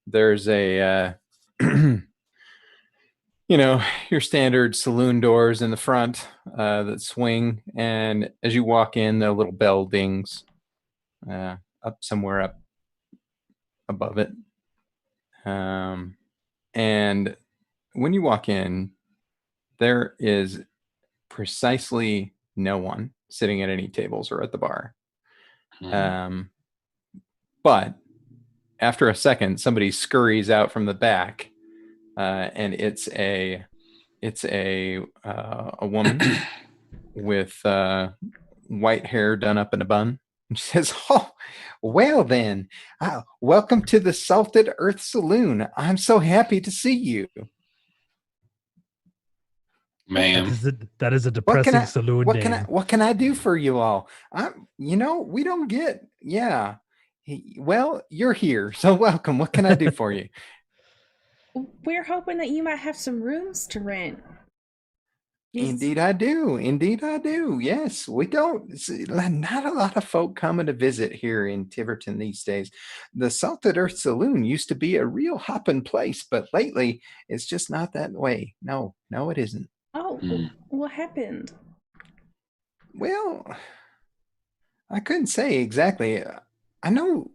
There's a your standard saloon doors in the front that swing, and as you walk in, the little bell dings up somewhere up above it. And when you walk in, there is precisely no one sitting at any tables or at the bar. But after a second, somebody scurries out from the back, and it's a woman with white hair done up in a bun. And she says, "Oh, well then, welcome to the Salted Earth Saloon. I'm so happy to see you."
Ma'am,
that is a depressing saloon name.
What can I do for you all? We don't get, yeah. Well, you're here, so welcome. What can I do for you?
We're hoping that you might have some rooms to rent.
Indeed, I do. Indeed, I do. Yes, we don't. Not a lot of folk coming to visit here in Tiverton these days. The Salted Earth Saloon used to be a real hopping place, but lately it's just not that way. No, no, it isn't.
Oh,
Hmm.
what happened?
Well, I couldn't say exactly. I know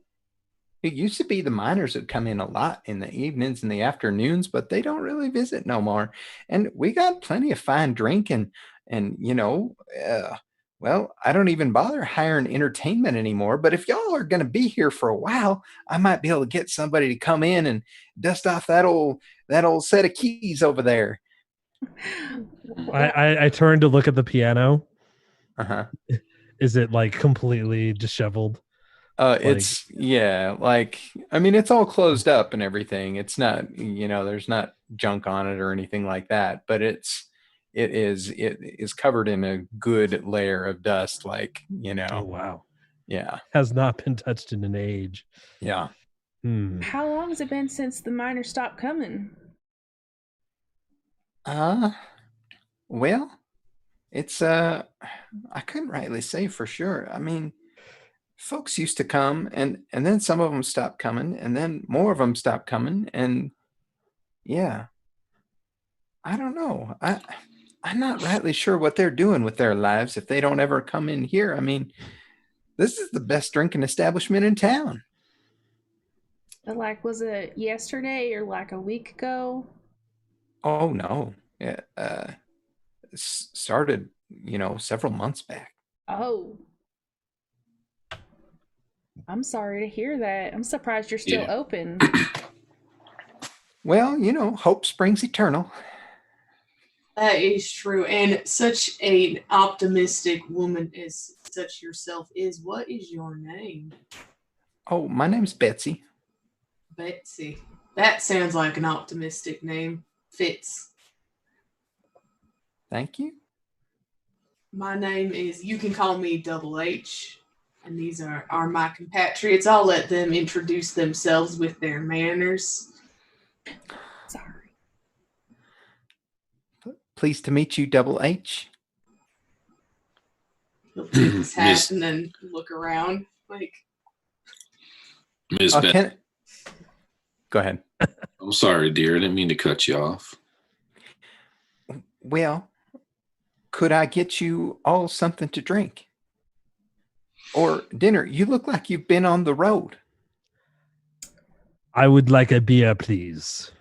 it used to be the miners would come in a lot in the evenings and the afternoons, but they don't really visit no more. And we got plenty of fine drink and well, I don't even bother hiring entertainment anymore. But if y'all are going to be here for a while, I might be able to get somebody to come in and dust off that old set of keys over there.
I turned to look at the piano.
Uh-huh.
Is it like completely disheveled?
It's like I mean, it's all closed up and everything. It's not, there's not junk on it or anything like that, but it is covered in a good layer of dust,
Oh wow,
yeah,
has not been touched in an age.
yeah.
How long has it been since the miners stopped coming?
Well, it's I couldn't rightly say for sure. I mean, folks used to come and then some of them stopped coming and then more of them stopped coming and yeah. I don't know. I'm not rightly sure what they're doing with their lives if they don't ever come in here. I mean, this is the best drinking establishment in town.
Like, was it yesterday or like a week ago?
Oh no. Yeah, started, several months back.
Oh. I'm sorry to hear that. I'm surprised you're still
Yeah.
open.
Well, hope springs eternal.
That is true. And such an optimistic woman as such yourself is. What is your name?
Oh, my name's Betsy.
Betsy. That sounds like an optimistic name. Fits.
Thank you.
My name is, you can call me Double H. And these are my compatriots. I'll let them introduce themselves with their manners.
Sorry.
Pleased to meet you, Double H.
He'll tip his hat
Miss-
and then look around. Like,
Miss
Oh,
Beth,
Go ahead.
I'm sorry, dear. I didn't mean to cut you off.
Well, could I get you all something to drink? Or dinner? You look like you've been on the road.
I would like a beer, please.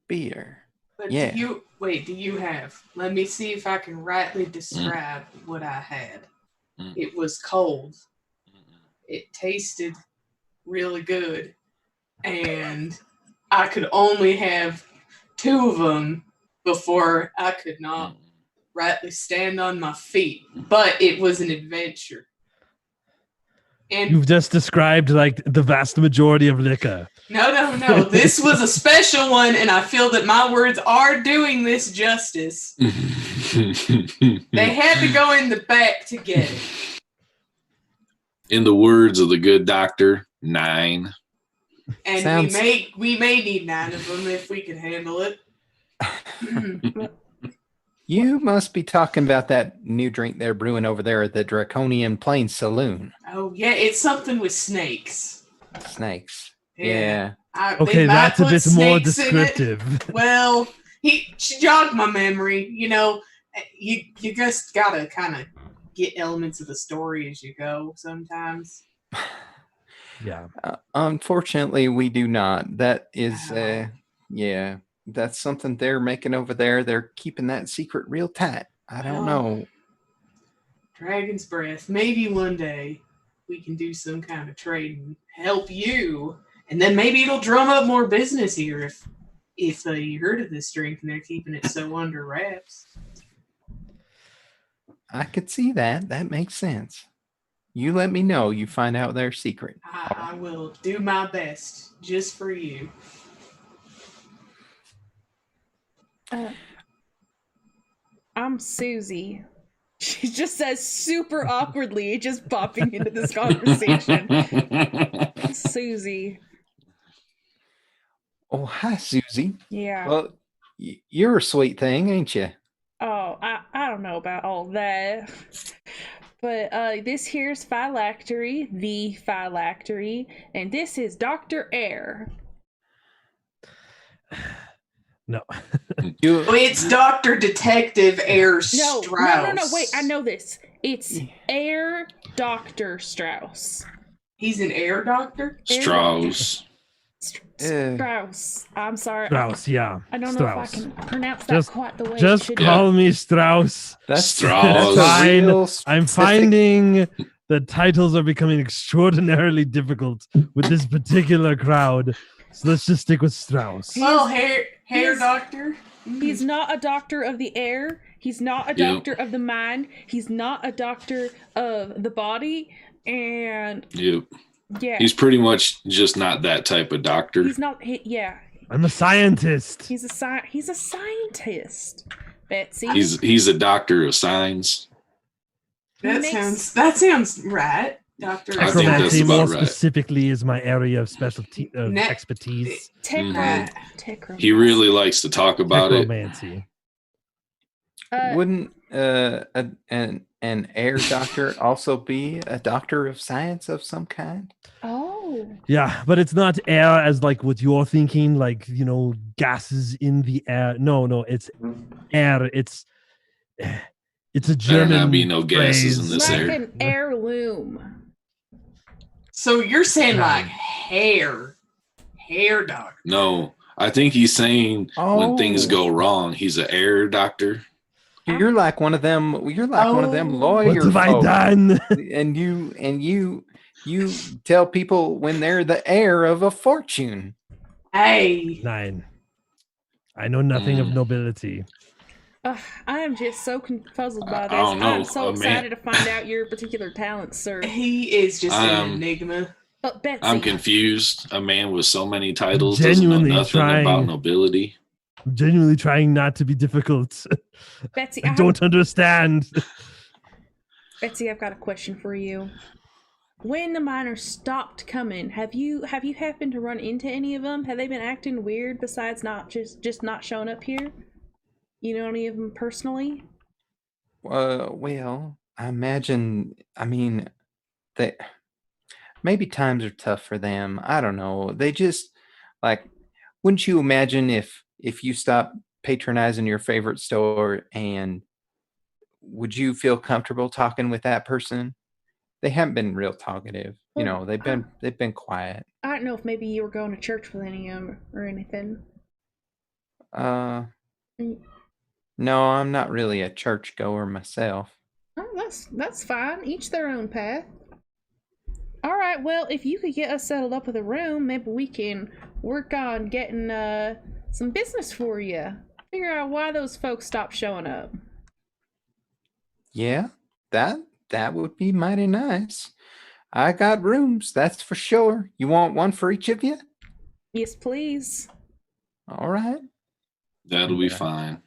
Beer.
but
Yeah.
do you have? Let me see if I can rightly describe what I had.
Mm.
It was cold. It tasted really good. And I could only have 2 of them before I could not rightly stand on my feet. But it was an adventure. And
You've just described like the vast majority of liquor.
no. This was a special one, and I feel that my words are doing this justice. They had to go in the back to get it.
In the words of the good doctor, 9.
And
Sounds-
we may need 9 of them if we could handle it.
You must be talking about that new drink they're brewing over there at the Draconian Plains Saloon.
Oh yeah, it's something with snakes.
Snakes.
Yeah.
Yeah.
They
Okay,
might
that's a
put
bit more
snakes in it.
descriptive.
Well, she jogged my memory. You just gotta kind of get elements of the story as you go sometimes.
Yeah.
Unfortunately, we do not. That is,
Oh.
yeah, that's something they're making over there. They're keeping that secret real tight. I don't
Well,
know.
Dragon's Breath. Maybe one day we can do some kind of trade and help you, and then maybe it'll drum up more business here if you heard of this drink and they're keeping it so under wraps.
I could see that. That makes sense. You let me know. You find out their secret.
I will do my best just for you.
I'm Susie. She just says super awkwardly, just popping into this conversation. Susie.
Oh, hi, Susie.
Yeah.
Well, you're a sweet thing, ain't you?
Oh, I don't know about all that. But this here's Phylactery, the Phylactery, and this is Dr. Air.
No.
You,
Oh, it's Dr. Detective Air
No,
Strauss.
no, wait, I know this. It's Air Dr. Strauss.
He's an air doctor?
Strauss.
Strauss. I'm sorry.
Strauss, yeah.
I don't
Strauss.
know if I can pronounce that
Just-
quite the way it
Just
should
call me Strauss.
that's
Strauss.
that's a
Fine.
real
I'm
specific-
finding that titles are becoming extraordinarily difficult with this particular crowd. So let's just stick with Strauss.
Well, hair
he's-
doctor?
He's not a doctor of the air. He's not a doctor of the mind. He's not a doctor of the body. And
Yep.
yeah,
He's pretty much just not that type of doctor.
he's not. Yeah,
I'm a scientist.
he's a scientist. Betsy.
He's a doctor of signs.
That
Makes-
sounds right. Doctor.
I think that's
Necromancy, more
about right.
specifically, is my area of specialty of
Ne-
expertise.
Techromancy.
He really likes to talk about it.
Necromancy.
Wouldn't an air doctor also be a doctor of science of some kind?
Oh.
Yeah, but it's not air as like what you're thinking, like gases in the air. No, it's air. It's a
Better
German.
not be no gases in
phrase.
this
Like
air.
an heirloom.
So you're saying like hair doctor?
No, I think he's saying when things
Oh.
go wrong, he's an air doctor.
You're like one of them. You're like one of them
Oh.
lawyers.
What have I done?
And you tell people when they're the heir of a fortune.
Hey.
9. I know nothing of
Mm.
nobility.
I am just so confuzzled by
I
this.
don't know.
I'm so
Man.
excited to find out your particular talents, sir.
He is just an enigma.
But Betsy,
I'm confused. A man with so many titles doesn't know
Genuinely
nothing about
trying.
nobility.
I'm genuinely trying not to be difficult.
Betsy,
I don't understand.
Betsy, I've got a question for you. When the miners stopped coming, have you happened to run into any of them? Have they been acting weird besides not just not showing up here? You know any of them personally?
Well, I imagine. I mean, they maybe times are tough for them. I don't know. They just like. Wouldn't you imagine if you stopped patronizing your favorite store, and would you feel comfortable talking with that person? They haven't been real talkative.
Well,
They've been quiet.
I don't know if maybe you were going to church with any of them or anything.
No, I'm not really a church goer myself.
Oh, that's fine. Each their own path. All right. Well, if you could get us settled up with a room, maybe we can work on getting some business for you. Figure out why those folks stopped showing up.
Yeah, that would be mighty nice. I got rooms, that's for sure. You want one for each of you?
Yes, please.
All right.
That'll be
Yeah.
fine.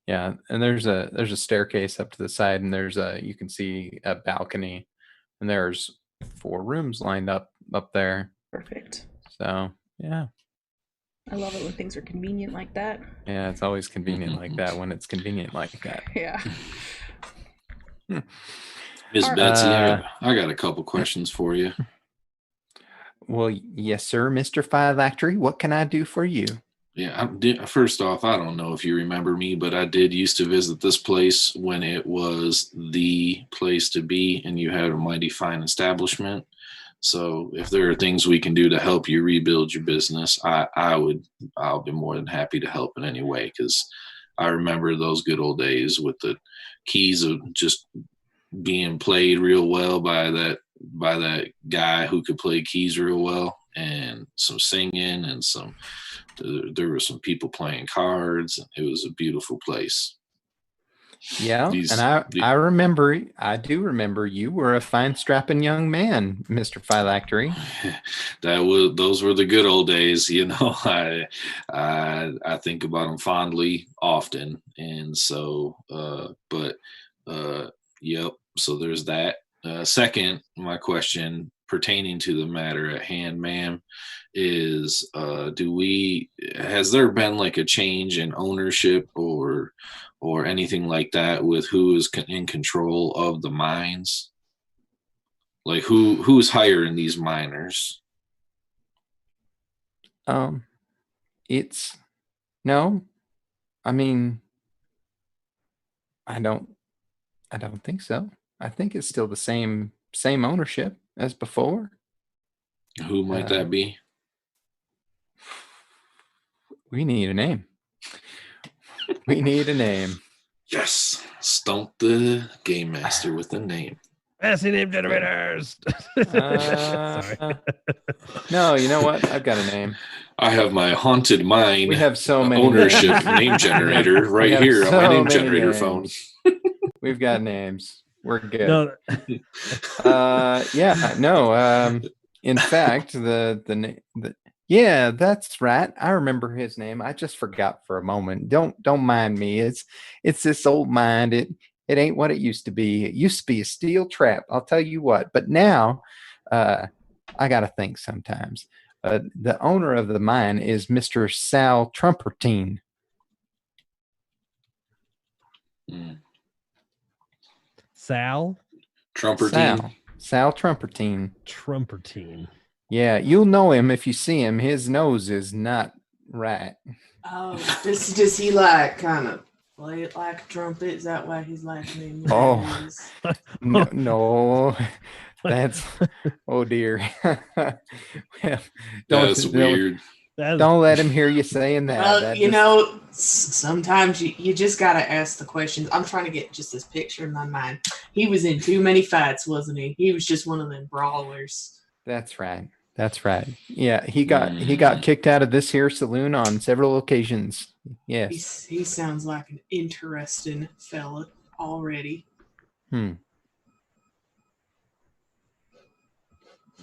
Yeah, and there's a staircase up to the side, and you can see a balcony, and there's 4 rooms lined up there.
Perfect.
So yeah,
I love it when things are convenient like that.
yeah, it's always convenient like that when it's convenient like that.
Yeah.
Miss
All right.
Betsy, I got a couple questions for you.
Well, yes, sir, Mr. Phylactery. What can I do for you?
Yeah, first off, I don't know if you remember me, but I did used to visit this place when it was the place to be, and you had a mighty fine establishment. So if there are things we can do to help you rebuild your business, I'll be more than happy to help in any way, because I remember those good old days with the keys of just being played real well by that guy who could play keys real well, and some singing, and there were some people playing cards. It was a beautiful place.
Yeah, and I do remember you were a fine strapping young man, Mr. Phylactery.
Those were the good old days, I think about them fondly often, and so yep, so there's that. Second, my question pertaining to the matter at hand, ma'am, is has there been like a change in ownership or anything like that with who is in control of the mines? Like who's hiring these miners?
It's no. I mean, I don't think so. I think it's still the same ownership as before.
Who might that be?
We need a name. We need a name.
Yes. Stump the game master with a name.
Fancy name generators. Sorry.
No, you know what? I've got a name.
I have my haunted mine.
We have so many
ownership
names.
name generator right here on my name generator phone.
We've got names. We're good.
No.
Yeah, no. In fact, yeah, that's right. I remember his name. I just forgot for a moment. Don't mind me. It's this old mind. It ain't what it used to be. It used to be a steel trap. I'll tell you what. But now, I gotta think sometimes. The owner of the mine is Mr. Sal Trumpertine.
Sal
Trumpertine.
Sal Trumpertine.
Trumpertine.
Yeah, you'll know him if you see him. His nose is not right.
Oh, does he like kind of play it like a trumpet? Is that why his last name is?
Oh. No. That's oh dear.
That's weird.
Don't let him hear you saying that.
Well, you know, sometimes you just gotta ask the questions. I'm trying to get just this picture in my mind. He was in too many fights, wasn't he? He was just one of them brawlers.
That's right. That's right. Yeah, he got kicked out of this here saloon on several occasions. Yes.
He sounds like an interesting fella already.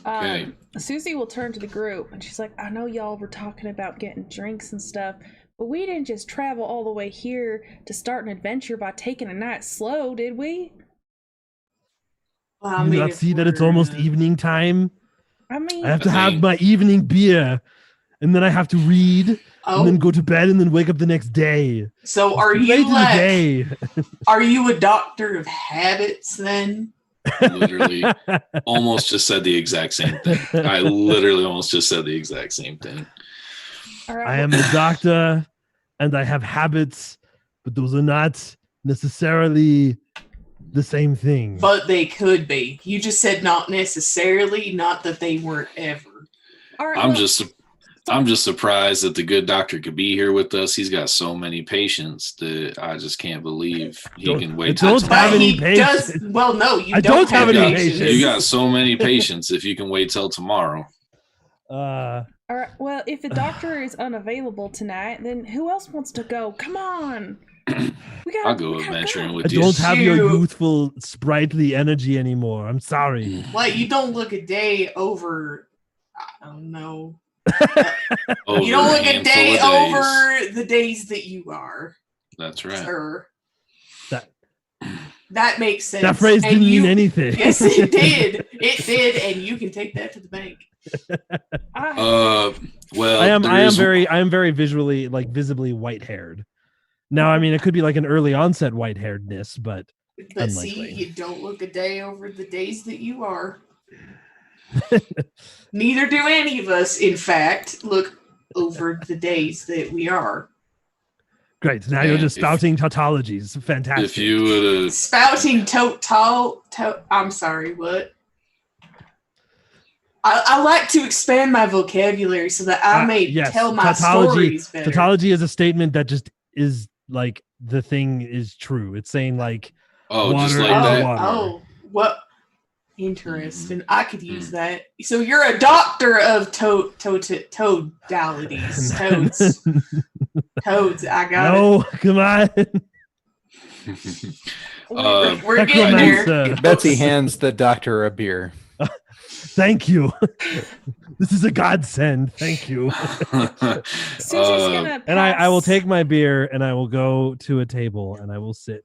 Okay.
Susie will turn to the group and she's like, I know y'all were talking about getting drinks and stuff, but we didn't just travel all the way here to start an adventure by taking a night slow, did we?
Well, I
Do you
mean,
not
if
see that it's almost
we're,
evening time?
I mean,
I have to have my evening beer, and then I have to read, and then go to bed, and then wake up the next day.
So are
Late
you
in the
like?
day.
Are you a doctor of habits then?
Literally almost just said the exact same thing. I literally almost just said the exact same thing.
all right,
I am a doctor, and I have habits, but those are not necessarily the same thing.
But they could be. You just said not necessarily, not that they weren't ever.
all right,
I'm
well,
just surprised that the good doctor could be here with us. He's got so many patients that I just can't believe he can wait.
Don't
till
have
tomorrow.
any
He
patience.
does. Well, no, you
I don't have any patience.
You got so many patients if you can wait till tomorrow.
all right, well, if the doctor is unavailable tonight, then who else wants to go? Come on.
I'll go adventuring
I
with you.
don't have your
Shoot.
youthful, sprightly energy anymore. I'm sorry.
Well, you don't look a day over. I don't know.
Over
You don't look a
handful
day
of days.
over the days that you are.
That's right.
Sir.
That-
That makes sense.
That phrase
And
didn't mean
you-
anything.
Yes, it did. It did, and you can take that to the bank.
Well,
I am
there is-
very visually, like, visibly white-haired. Now, I mean, it could be like an early onset white-hairedness, but
But
Unlikely.
see, you don't look a day over the days that you are. Neither do any of us, in fact, look over the days that we are.
great. Now
Yeah,
you're just
if-
spouting tautologies. Fantastic.
If you would have,
Spouting I'm sorry, what? I like to expand my vocabulary so that I may
yes,
tell my
tautology-
stories better.
Tautology is a statement that just is like the thing is true. It's saying like
just
water
like
is
that.
water.
Oh, what? Interesting. I could use that. So you're a doctor of toadalities. Toads. Toads. I got
No, come on.
it. We're getting there.
Necromancer.
Betsy hands the doctor a beer.
Thank you. This is a godsend. Thank you.
Susie's gonna
And I will
pass-
take my beer and I will go to a table and I will sit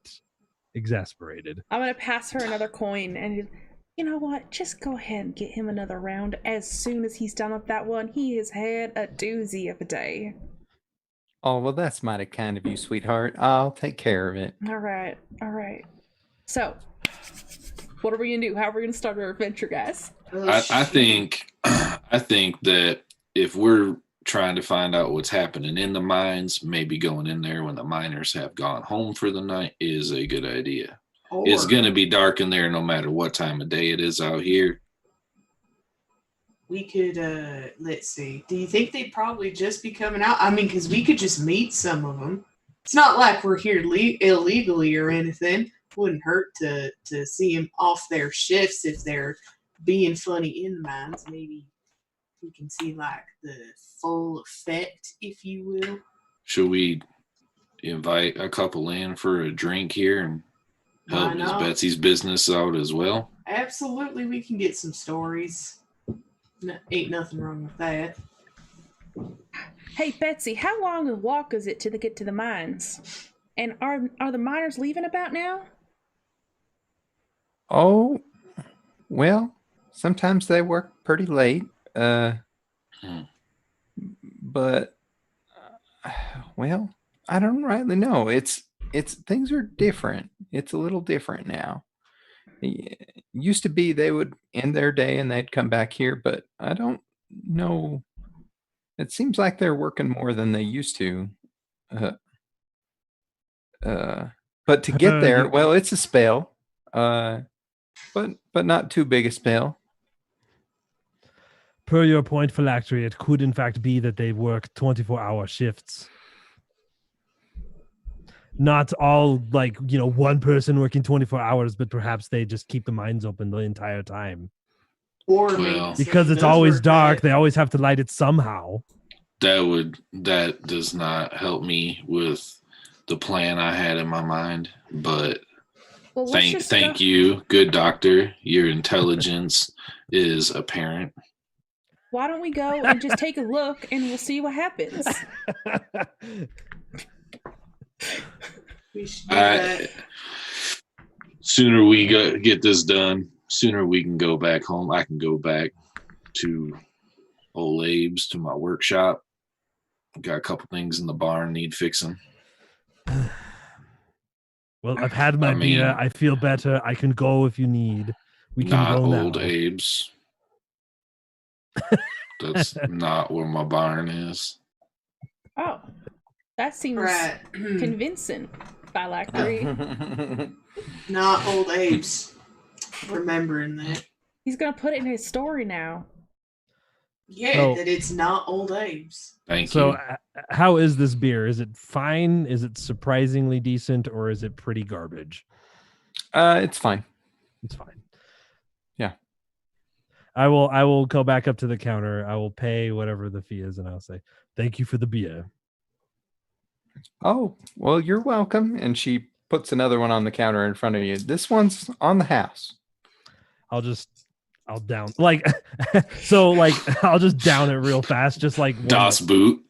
exasperated.
I'm gonna pass her another coin, and You know what? Just go ahead and get him another round. As soon as he's done with that one, he has had a doozy of a day.
Oh, well, that's mighty kind of you, sweetheart. I'll take care of it.
All right. So, what are we gonna do? How are we gonna start our adventure, guys?
I think that if we're trying to find out what's happening in the mines, maybe going in there when the miners have gone home for the night is a good idea. It's going to be dark in there no matter what time of day it is out here.
We could, let's see. Do you think they'd probably just be coming out? I mean, because we could just meet some of them. It's not like we're here illegally or anything. Wouldn't hurt to see them off their shifts if they're being funny in the mines. Maybe we can see like the full effect, if you will.
Should we invite a couple in for a drink here and help Miss Betsy's business out as well?
Absolutely, we can get some stories. Ain't nothing wrong with that.
Hey Betsy, how long a walk is it to get to the mines? And are the miners leaving about now?
Oh, well, sometimes they work pretty late. But well, I don't rightly know. It's things are different. It's a little different now. It used to be they would end their day and they'd come back here, but I don't know. It seems like they're working more than they used to. But to get there, well, it's a spell. But not too big a spell.
Per your point, Phylactery, it could in fact be that they work 24-hour shifts. Not all like, one person working 24 hours, but perhaps they just keep the mines open the entire time.
Or
because it's always dark, they always have to light it somehow.
That does not help me with the plan I had in my mind, but thank you, good doctor. Your intelligence is apparent.
Why don't we go and just take a look and we'll see what happens?
We should do that.
Sooner we get this done, sooner we can go back home. I can go back to old Abe's, to my workshop. Got a couple things in the barn need fixing.
Well, I've had my beer. I feel better. I can go if you need. We can go now.
Old Abe's. That's not where my barn is.
Oh, that seems convincing. Phylactery.
Not old Abe's. Remembering that.
He's gonna put it in his story now.
Yeah, that it's not old Abe's.
Thank you.
So, how is this beer? Is it fine? Is it surprisingly decent, or is it pretty garbage?
It's fine.
It's fine.
Yeah.
I will go back up to the counter. I will pay whatever the fee is, and I'll say, "Thank you for the beer."
Oh, well, you're welcome. And she puts another one on the counter in front of you. This one's on the house.
I'll down I'll just down it real fast, just like
Das Boot.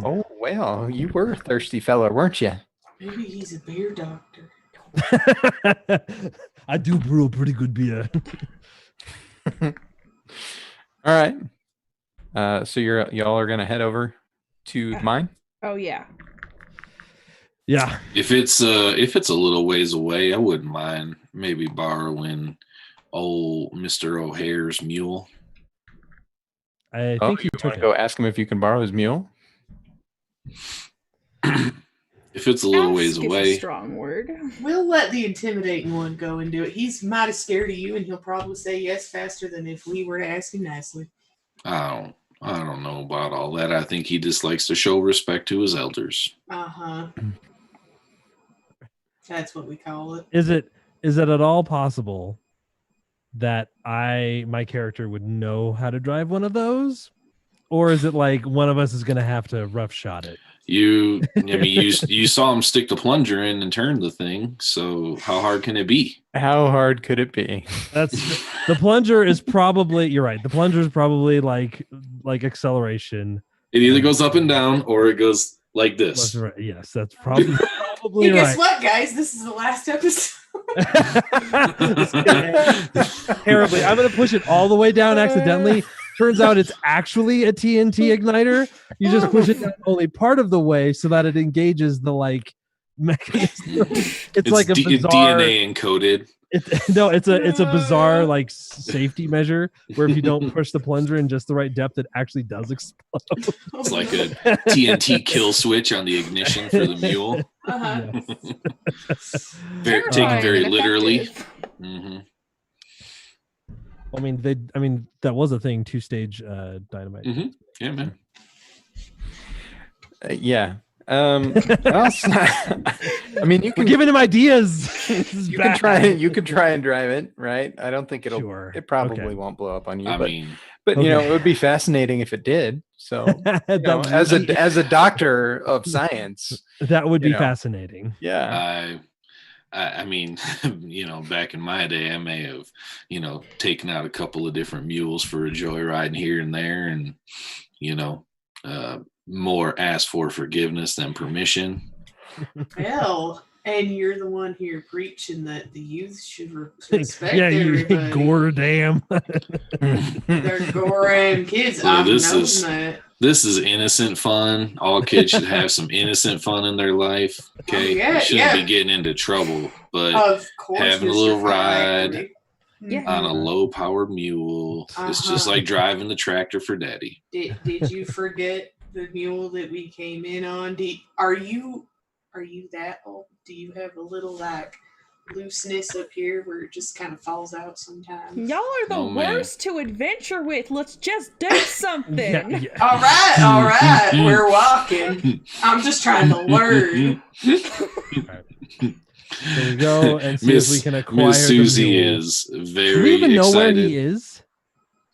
Oh, well, you were a thirsty fella, weren't you?
Maybe he's a beer doctor.
I do brew a pretty good beer.
All right. So y'all are gonna head over to mine?
Oh yeah.
Yeah.
If it's a little ways away, I wouldn't mind maybe borrowing old Mr. O'Hare's mule.
I think
you want to go ask him if you can borrow his mule?
If it's a little ways away.
A strong word.
We'll let the intimidating one go and do it. He's mighty scared of you, and he'll probably say yes faster than if we were to ask him nicely.
I don't know about all that. I think he just likes to show respect to his elders.
That's what we call it.
Is it at all possible that my character would know how to drive one of those? Or is it like one of us is going to have to roughshod it?
You saw him stick the plunger in and turn the thing. So how hard can it be?
How hard could it be?
The plunger is probably, you're right. The plunger is probably like acceleration.
It either goes up and down or it goes like this.
That's right. Yes, that's probably
Hey, guess
right.
what, guys? This is the last episode.
Terribly. I'm gonna push it all the way down accidentally. Turns out it's actually a TNT igniter. You just push it down only part of the way so that it engages the like mechanism. It's like a bizarre
DNA encoded.
It's a bizarre like safety measure where if you don't push the plunger in just the right depth, it actually does explode.
It's like a TNT kill switch on the ignition for the mule.
Uh-huh.
Taken very
and
literally.
effective.
Hmm.
I mean that was a thing, 2-stage dynamite.
Mhm. Yeah, man.
Yeah. Well, I mean, you
We're
can
giving him ideas. This is
you
bad.
can try and drive it, right? I don't think
Sure.
it probably
Okay.
won't blow up on you,
I
but
mean,
you know,
Okay.
it would be fascinating if it did. So, you know,
That
as a doctor of science,
would
you
be
know.
fascinating.
yeah.
I mean, you know, back in my day, I may have, you know, taken out a couple of different mules for a joyride here and there, and you know, more asked for forgiveness than permission.
Hell, and you're the one here preaching that the youth should respect
Yeah, you
everybody.
gore damn.
They're goram kids.
Well,
I've
this
known
is-
that.
This is innocent fun. All kids should have some innocent fun in their life. Okay,
yeah,
you shouldn't
yeah.
be getting into trouble, but
Of course,
having a
Mr.
little
Phylactery.
Yeah.
on a low-powered mule, it's just
Uh-huh.
like driving the tractor for daddy.
Did you forget the mule that we came in on? Are you that old? Do you have a little like looseness up here where it just kind of falls out sometimes?
Y'all are the
Oh, man.
worst to adventure with. Let's just do something.
Yeah.
All right, we're walking. I'm just trying to learn.
So we go and see if we can acquire
Miss Susie
the mule.
is
Do we
very
even know
excited.
where he is?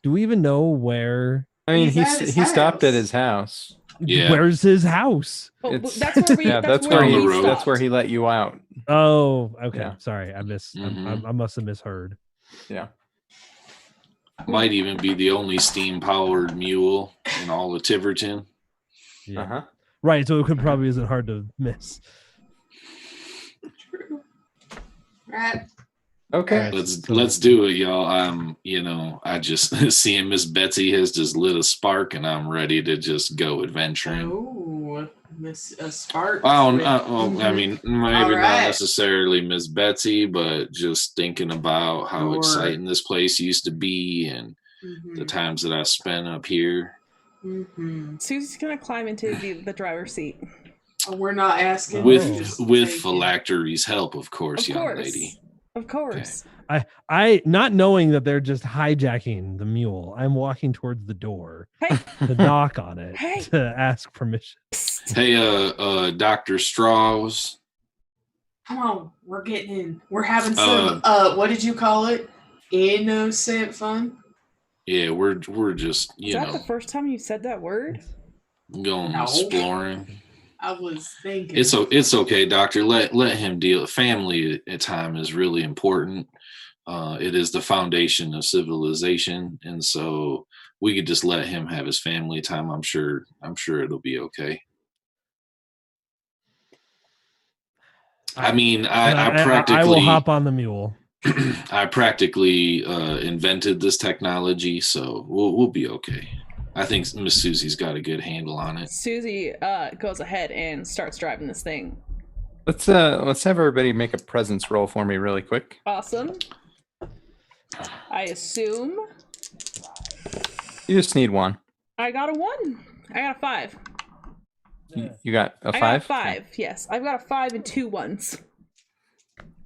Do we even know where?
I mean,
He's at his
he stopped at
house.
his house.
Yeah.
Where's his house?
Oh,
It's-
that's where we.
Yeah,
that's where
on the
we
road.
that's where
stopped.
he let you out.
Oh, okay.
Yeah.
Sorry, I missed.
Mhm.
I must have misheard.
Yeah.
Might even be the only steam-powered mule in all of Tiverton.
Yeah.
Uh-huh.
Right. So it probably isn't hard to miss.
True. Right.
Okay.
Let's do it, y'all. You know, I just seeing Miss Betsy has just lit a spark, and I'm ready to just go adventuring.
Oh, Miss Sparks.
I
Mhm.
mean, maybe
All
not
right.
necessarily Miss Betsy, but just thinking about how
Sure.
exciting this place used to be and the times that I spent up here.
Mhm.
Susie's gonna climb into the driver's seat.
Oh, we're not asking.
With
Just
with
take it.
Phylactery's help, of course,
Of
young
course.
lady.
Of course.
I not knowing that they're just hijacking the mule. I'm walking towards the door
Hey,
to knock on it
Hey.
to ask permission.
psst.
Hey, Dr. Straws.
Come on, we're getting in. We're having some. What did you call it? Innocent fun.
Yeah, we're just
Is that the first time you said that word?
going
No.
exploring.
I was thinking.
It's okay, doctor. Let him deal. Family at time is really important. It is the foundation of civilization, and so we could just let him have his family time. I'm sure it'll be okay. I mean, I practically
I will hop on the mule.
I practically invented this technology, so we'll be okay. I think Miss Susie's got a good handle on it.
Susie goes ahead and starts driving this thing.
Let's have everybody make a presence roll for me really quick.
Awesome. I assume
You just need one.
I got a 1. I got a 5.
You got a 5?
I got a 5. Yes, I've got a 5 and 2 1s.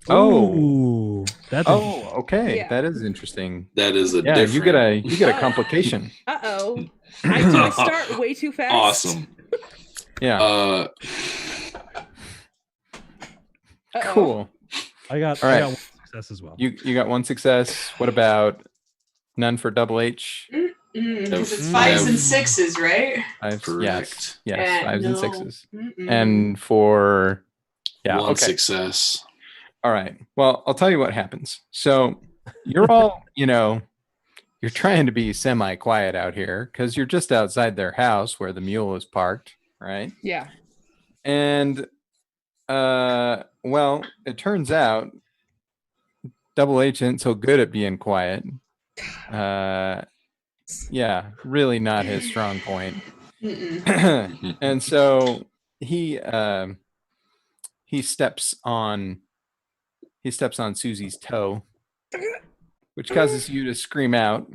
Oh.
Ooh, that's
Oh, okay.
Yeah.
That is interesting.
That is a
Yeah,
different.
you get a complication.
Uh-oh. I start way too fast.
Awesome.
Yeah.
Uh-oh.
Cool.
I got
All right.
one success as well.
You got one success. What about none for double H?
Because it's
Mm.
5s and
Yeah.
6s, right?
Fives.
Correct.
Yes, 5s and
no.
6s.
Mm-mm.
And for
One
okay.
success.
All right. Well, I'll tell you what happens. So you're all, you're trying to be semi-quiet out here because you're just outside their house where the mule is parked, right?
Yeah.
And well, it turns out Double H isn't so good at being quiet. Yeah, really not his strong point. And so he steps on Susie's toe, which causes you to scream out.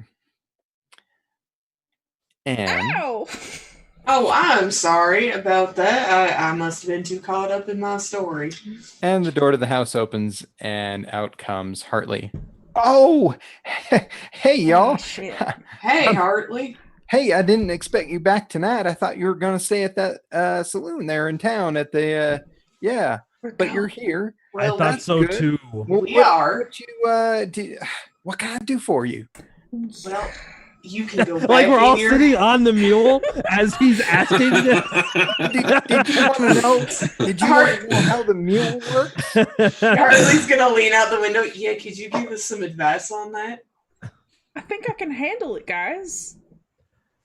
And
Ow!
Oh, I'm sorry about that. I must have been too caught up in my story.
And the door to the house opens, and out comes Hartley. Oh, hey, y'all.
Oh, shit.
Hey, Hartley.
Hey, I didn't expect you back tonight. I thought you were going to stay at that saloon there in town at the, yeah, but you're here.
Well,
I thought
that's
so
good.
too.
We are.
What can I do for you?
Well, you can go back
Like we're all
in your...
sitting on the mule as he's asking.
Did you want to know? Did you want to know how the mule works?
Hartley's gonna lean out the window. Yeah, could you give us some advice on that?
I think I can handle it, guys.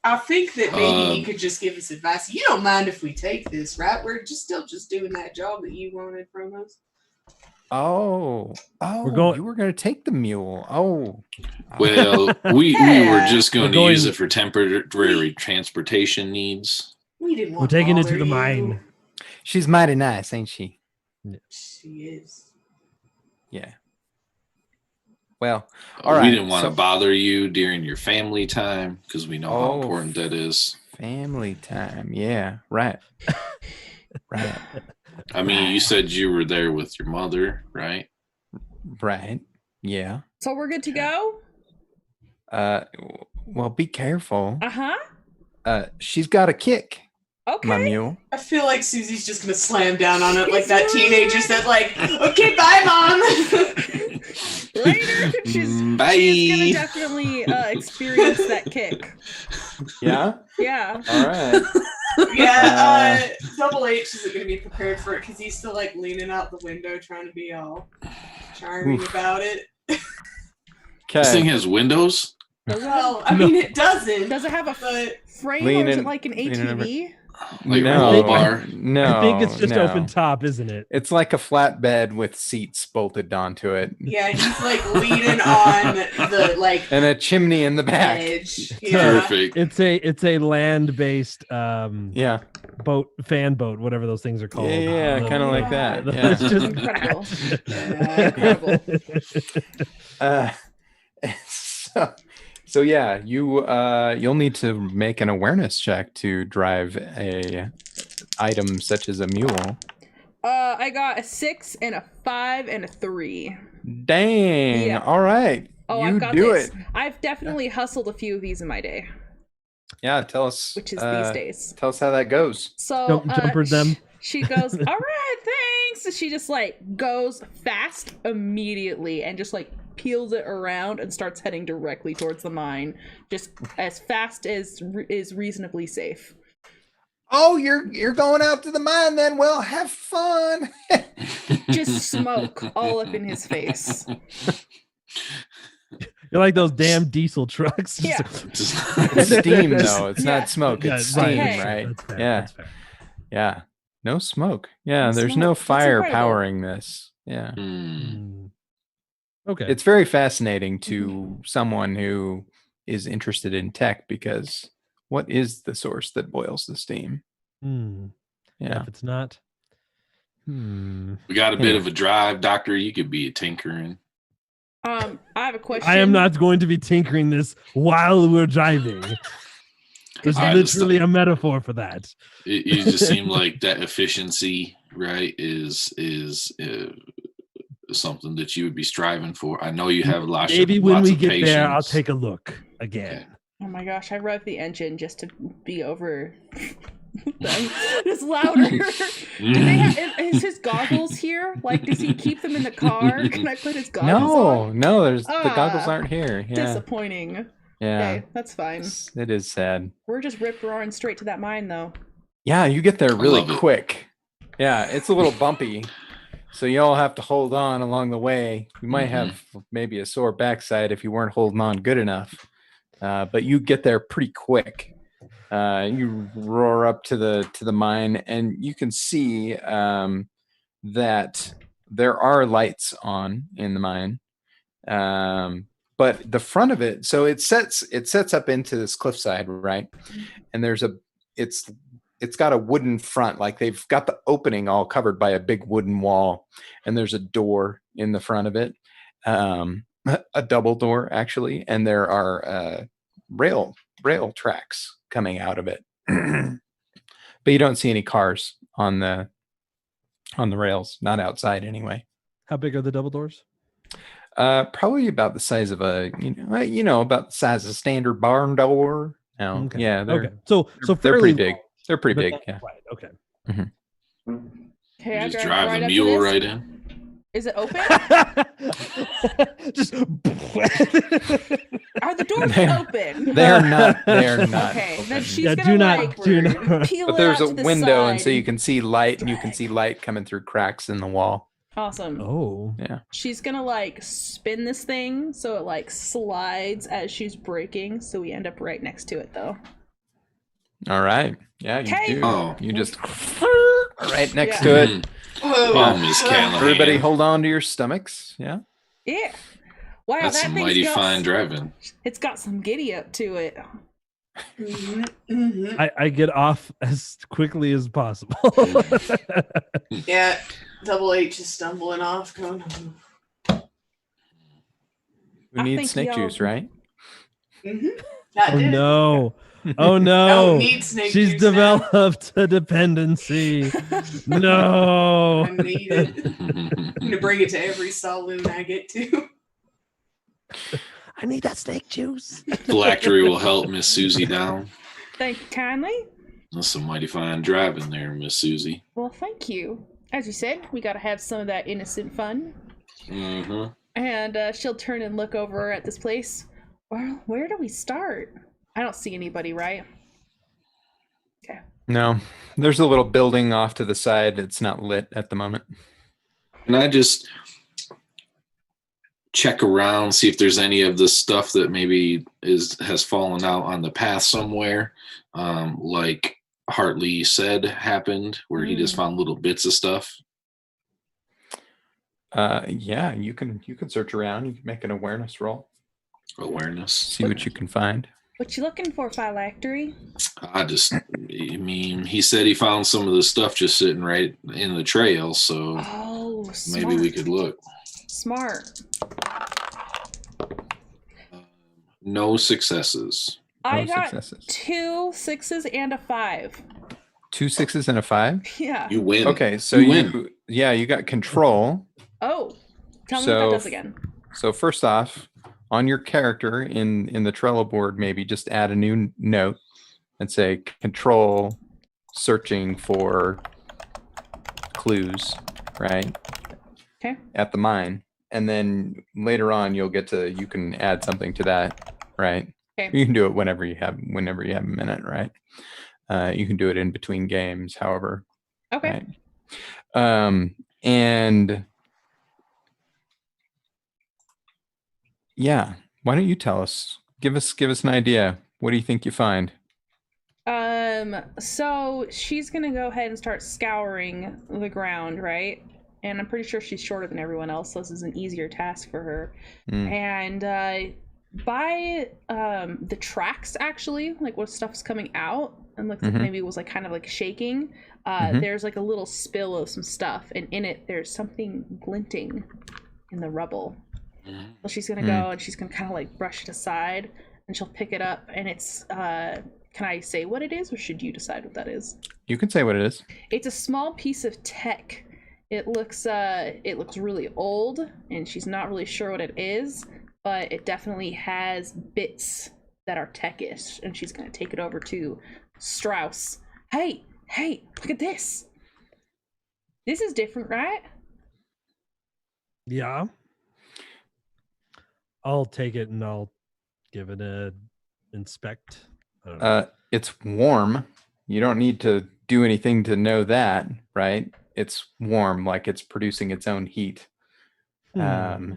I think that maybe you could just give us advice. You don't mind if we take this, right? We're still doing that job that you wanted from us.
Oh, you were going to take the mule. Oh,
Well, we were just going to
going-
use it for temporary transportation needs.
We didn't
We're
want
taking
to
it to the
bother you.
mine.
she's mighty nice, ain't she?
She is.
Yeah. Well, all
We
right.
didn't want to bother you during your family time because we know how important that is.
Family time. Yeah. Right. Right.
I mean, you said you were there with your mother, right?
Right. Yeah.
So we're good to go?
Well, be careful.
Uh-huh.
She's got a kick, my
Okay.
mule.
I feel like Susie's just gonna slam down on it like that teenager said, like, okay, bye, Mom.
Later. She's gonna definitely experience that kick.
Yeah.
Yeah.
All right.
Yeah, Double H isn't gonna be prepared for it because he's still like leaning out the window trying to be all charming about it.
This thing
Okay.
has windows?
Well, I mean, it doesn't.
Does it have a
But
frame
Lean
or is
in-
it like an
lean in over.
ATV?
Like a
No.
roll bar?
No.
I think it's just
no.
open top, isn't it?
It's like a flatbed with seats bolted onto it
yeah, he's like leaning on the like
and a chimney in the back.
edge. Yeah.
Perfect.
It's a land based
Yeah.
fan boat, whatever those things are called.
Yeah, kind of like that. Yeah.
It's just
Incredible.
Yeah,
Incredible.
So yeah, you'll need to make an awareness check to drive a item such as a mule.
I got a 6 and a 5 and a 3.
Dang!
Yeah.
All right,
Oh,
you
I've got
do
this.
it.
I've definitely hustled a few of these in my day,
Yeah, tell us.
which is these days.
Tell us how that goes.
So
jumpered them.
She goes, all right, thanks. And she just like goes fast immediately and just like peels it around and starts heading directly towards the mine, just as fast as is reasonably safe.
Oh, you're going out to the mine then? Well, have fun.
Just smoke all up in his face.
You're like those damn diesel trucks.
Yeah.
It's steam though. It's
Yeah.
not smoke.
Yeah,
It's steam,
Okay.
right?
That's fair,
Yeah.
that's fair.
Yeah. No smoke. Yeah,
No
there's
smoke.
no
That's
fire
incredible.
powering this. Yeah.
Okay.
It's very fascinating to someone who is interested in tech because what is the source that boils the steam? Yeah.
If it's not.
We got a bit of a drive, Doctor. You could be a tinkering.
I have a question.
I am not going to be tinkering this while we're driving. There's
I just-
literally a metaphor for that.
It just seemed like that efficiency, right, is something that you would be striving for. I know you have lots
Maybe
of
when
lots
we
of
get
patience.
there, I'll take a look again.
Oh my gosh, I revved the engine just to be over them. Just louder. Do they have, is his goggles here? Like, does he keep them in the car? Can I put his goggles on?
No, there's the goggles
Ah,
aren't here. Yeah.
Disappointing.
Yeah.
Okay, that's fine.
It is sad.
We're just rip roaring straight to that mine, though.
Yeah, you get there really
love it.
quick. Yeah, it's a little bumpy. So you all have to hold on along the way. You might have maybe a sore backside if you weren't holding on good enough. But you get there pretty quick. You roar up to the mine, and you can see that there are lights on in the mine, But the front of it, so it sets up into this cliffside, right? And it's got a wooden front, like they've got the opening all covered by a big wooden wall, and there's a door in the front of it, a double door actually, and there are rail tracks coming out of it. But you don't see any cars on the rails, not outside anyway.
How big are the double doors?
Probably about the size of a about the size of a standard barn door. No,
Okay.
yeah, they're
Okay. So
they're
fairly
pretty big.
long,
They're pretty
but
big.
not
Yeah.
wide. Okay.
Okay,
You
I
just
drive
drive
right
a
up to
mule
this.
right in.
Is it open?
Just
Are the doors
They're-
open?
They're not. They're not.
Okay,
open.
then she's
Yeah,
gonna
do not-
like
do not.
peel
But
it
there's
out
a
to the
window, and
side
so you can see light, and you can
drag.
see light coming through cracks in the wall.
Awesome.
Oh.
Yeah.
She's gonna like spin this thing so it like slides as she's braking, so we end up right next to it though.
All right. Yeah, you
Okay.
do.
Oh.
You just right next
Yeah.
to it.
Mhm.
Oh,
Oh, Miss Callahan.
Everybody, hold on to your stomachs. Yeah.
Yeah. Wow,
That's
that
some
thing's
mighty
got,
fine driving.
It's got some giddy up to it.
mhm, mhm.
I get off as quickly as possible.
Yeah, Double H is stumbling off, going.
Who
I
needs
think
snake
y'all-
juice, right?
That
Oh
did it.
no. Oh
Don't
no.
need snake
She's
juice now.
developed a dependency. No.
I need it. I'm gonna bring it to every saloon I get to.
I need that snake juice.
Phylactery will help Miss Susie down.
Thank you kindly.
That's some mighty fine driving there, Miss Susie.
Well, thank you. As you said, we gotta have some of that innocent fun.
Mm-hmm.
And she'll turn and look over at this place. Well, where do we start? I don't see anybody, right? Okay.
No. There's a little building off to the side. It's not lit at the moment.
And I just check around, see if there's any of the stuff that maybe has fallen out on the path somewhere, like Hartley said happened, where he just found little bits of stuff.
Yeah, you can search around. You can make an awareness roll.
Awareness.
See what you can find.
What you looking for, Phylactery?
I mean, he said he found some of the stuff just sitting right in the trail, so
Oh, smart.
maybe we could look.
Smart.
No successes.
I
No
got
successes.
2 6s and a 5.
2 6s and a 5.
Yeah.
You win.
Okay, so
You win.
you got control.
Oh, tell me
So-
what that does again.
So first off, on your character in the Trello board, maybe just add a new note and say control searching for clues, right?
Okay.
At the mine. And then later on you can add something to that, right?
Okay.
You can do it whenever you have a minute, right? You can do it in between games, however.
Okay.
Right. And yeah, why don't you tell us? Give us an idea. What do you think you find?
So she's gonna go ahead and start scouring the ground, right? And I'm pretty sure she's shorter than everyone else, so this is an easier task for her.
Mm.
And by the tracks, actually, like what stuff's coming out and looks like
Mhm.
maybe it was like kind of like shaking.
Mhm.
There's like a little spill of some stuff, and in it there's something glinting in the rubble.
Mhm.
So she's gonna go and she's gonna kind of like brush it aside, and she'll pick it up, and it's can I say what it is, or should you decide what that is?
You can say what it is.
It's a small piece of tech. It looks really old, and she's not really sure what it is, but it definitely has bits that are techish, and she's gonna take it over to Strauss. Hey, look at this. This is different, right?
Yeah. I'll take it and I'll give it a inspect. I don't know.
It's warm. You don't need to do anything to know that, right? It's warm, like it's producing its own heat. Yeah.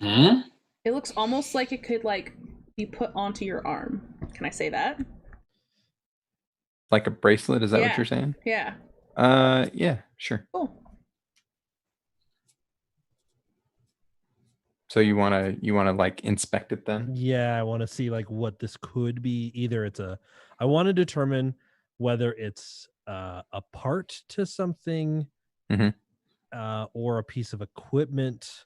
Hmm?
It looks almost like it could like be put onto your arm. Can I say that?
Like a bracelet, is that
Yeah.
what you're saying?
Yeah.
Yeah, sure.
Cool.
So you wanna like inspect it then?
Yeah, I want to see like what this could be. Either I want to determine whether it's a part to something,
Mhm.
or a piece of equipment,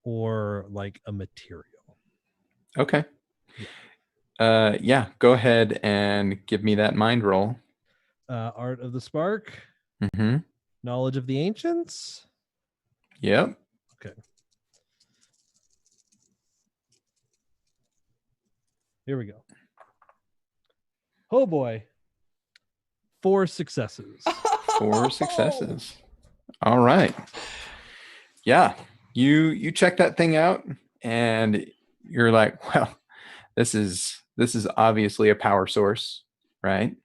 or like a material.
Okay. Yeah. Go ahead and give me that mind roll.
Art of the Spark,
Mm-hmm.
knowledge of the ancients.
Yep.
Okay. Here we go. Oh boy. 4 successes.
4 successes. All right. Yeah. You check that thing out and you're like, well, this is obviously a power source, right?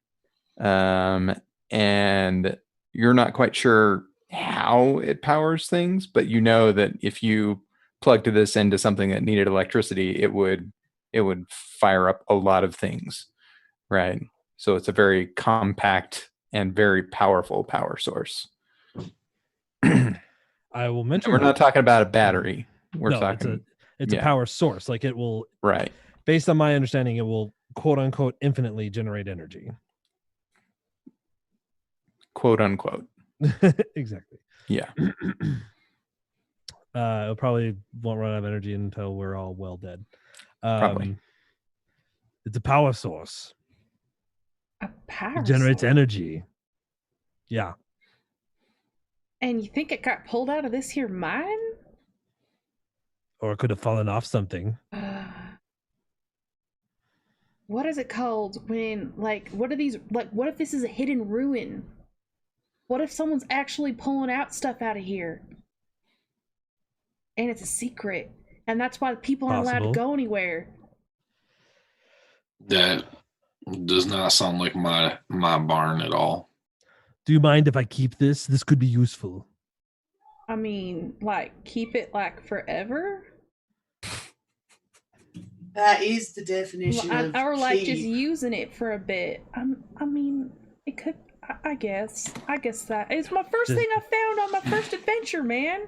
And you're not quite sure how it powers things, but you know that if you plugged this into something that needed electricity, it would fire up a lot of things, right? So it's a very compact and very powerful power source.
I will mention
We're
that.
not talking about a battery. We're
No,
talking
it's a
yeah.
power source. Like it will,
right.
based on my understanding, it will quote unquote infinitely generate energy.
Quote unquote.
Exactly.
Yeah.
It probably won't run out of energy until we're all well dead.
Probably.
It's a power source.
A power
It generates
source?
energy. Yeah.
And you think it got pulled out of this here mine?
Or it could have fallen off something.
What is it called when, like, what are these, like, what if this is a hidden ruin? What if someone's actually pulling out stuff out of here? And it's a secret. And that's why people aren't allowed to
Possible.
go anywhere.
That does not sound like my barn at all.
Do you mind if I keep this? This could be useful.
I mean, like, keep it, like, forever?
That is the definition of
Or, like,
keep.
just using it for a bit. I mean, it could, I guess that. It's my first thing I found on my first adventure, man.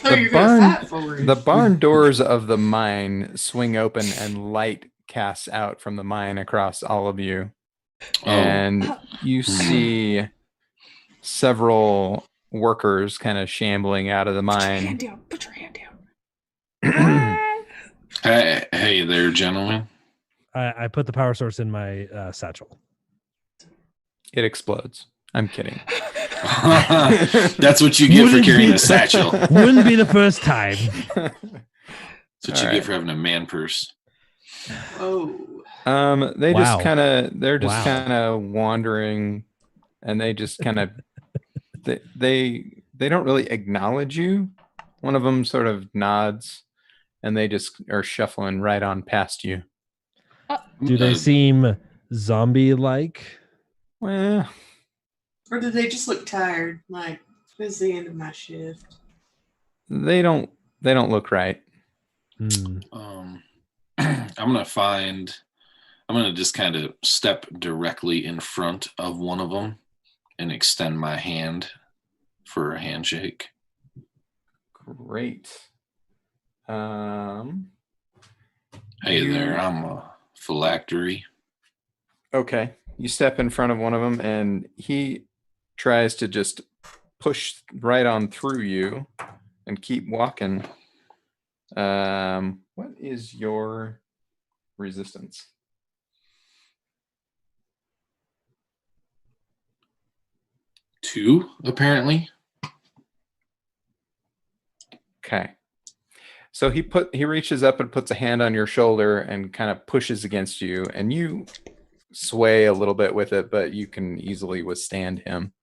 So you're gonna fight for it.
The barn doors of the mine swing open and light casts out from the mine across all of you. And you see several workers kind of shambling out of the mine.
Put your hand down.
Hey there, gentlemen.
I put the power source in my satchel.
It explodes. I'm kidding.
That's what you get for carrying a satchel.
Wouldn't be the first time.
That's what you get for having a man purse.
Oh.
They
Wow.
just kind of they're just
Wow.
kind of wandering, and they just kind of they don't really acknowledge you. One of them sort of nods, and they just are shuffling right on past you.
Do they seem zombie-like?
Well,
Or do they just look tired? Like, it's the end of my shift.
they don't look right.
I'm gonna just kind of step directly in front of one of them and extend my hand for a handshake.
Great.
Hey there, I'm a phylactery.
Okay. You step in front of one of them, and he tries to just push right on through you and keep walking. What is your resistance?
2, apparently.
Okay. So he reaches up and puts a hand on your shoulder and kind of pushes against you, and you sway a little bit with it, but you can easily withstand him.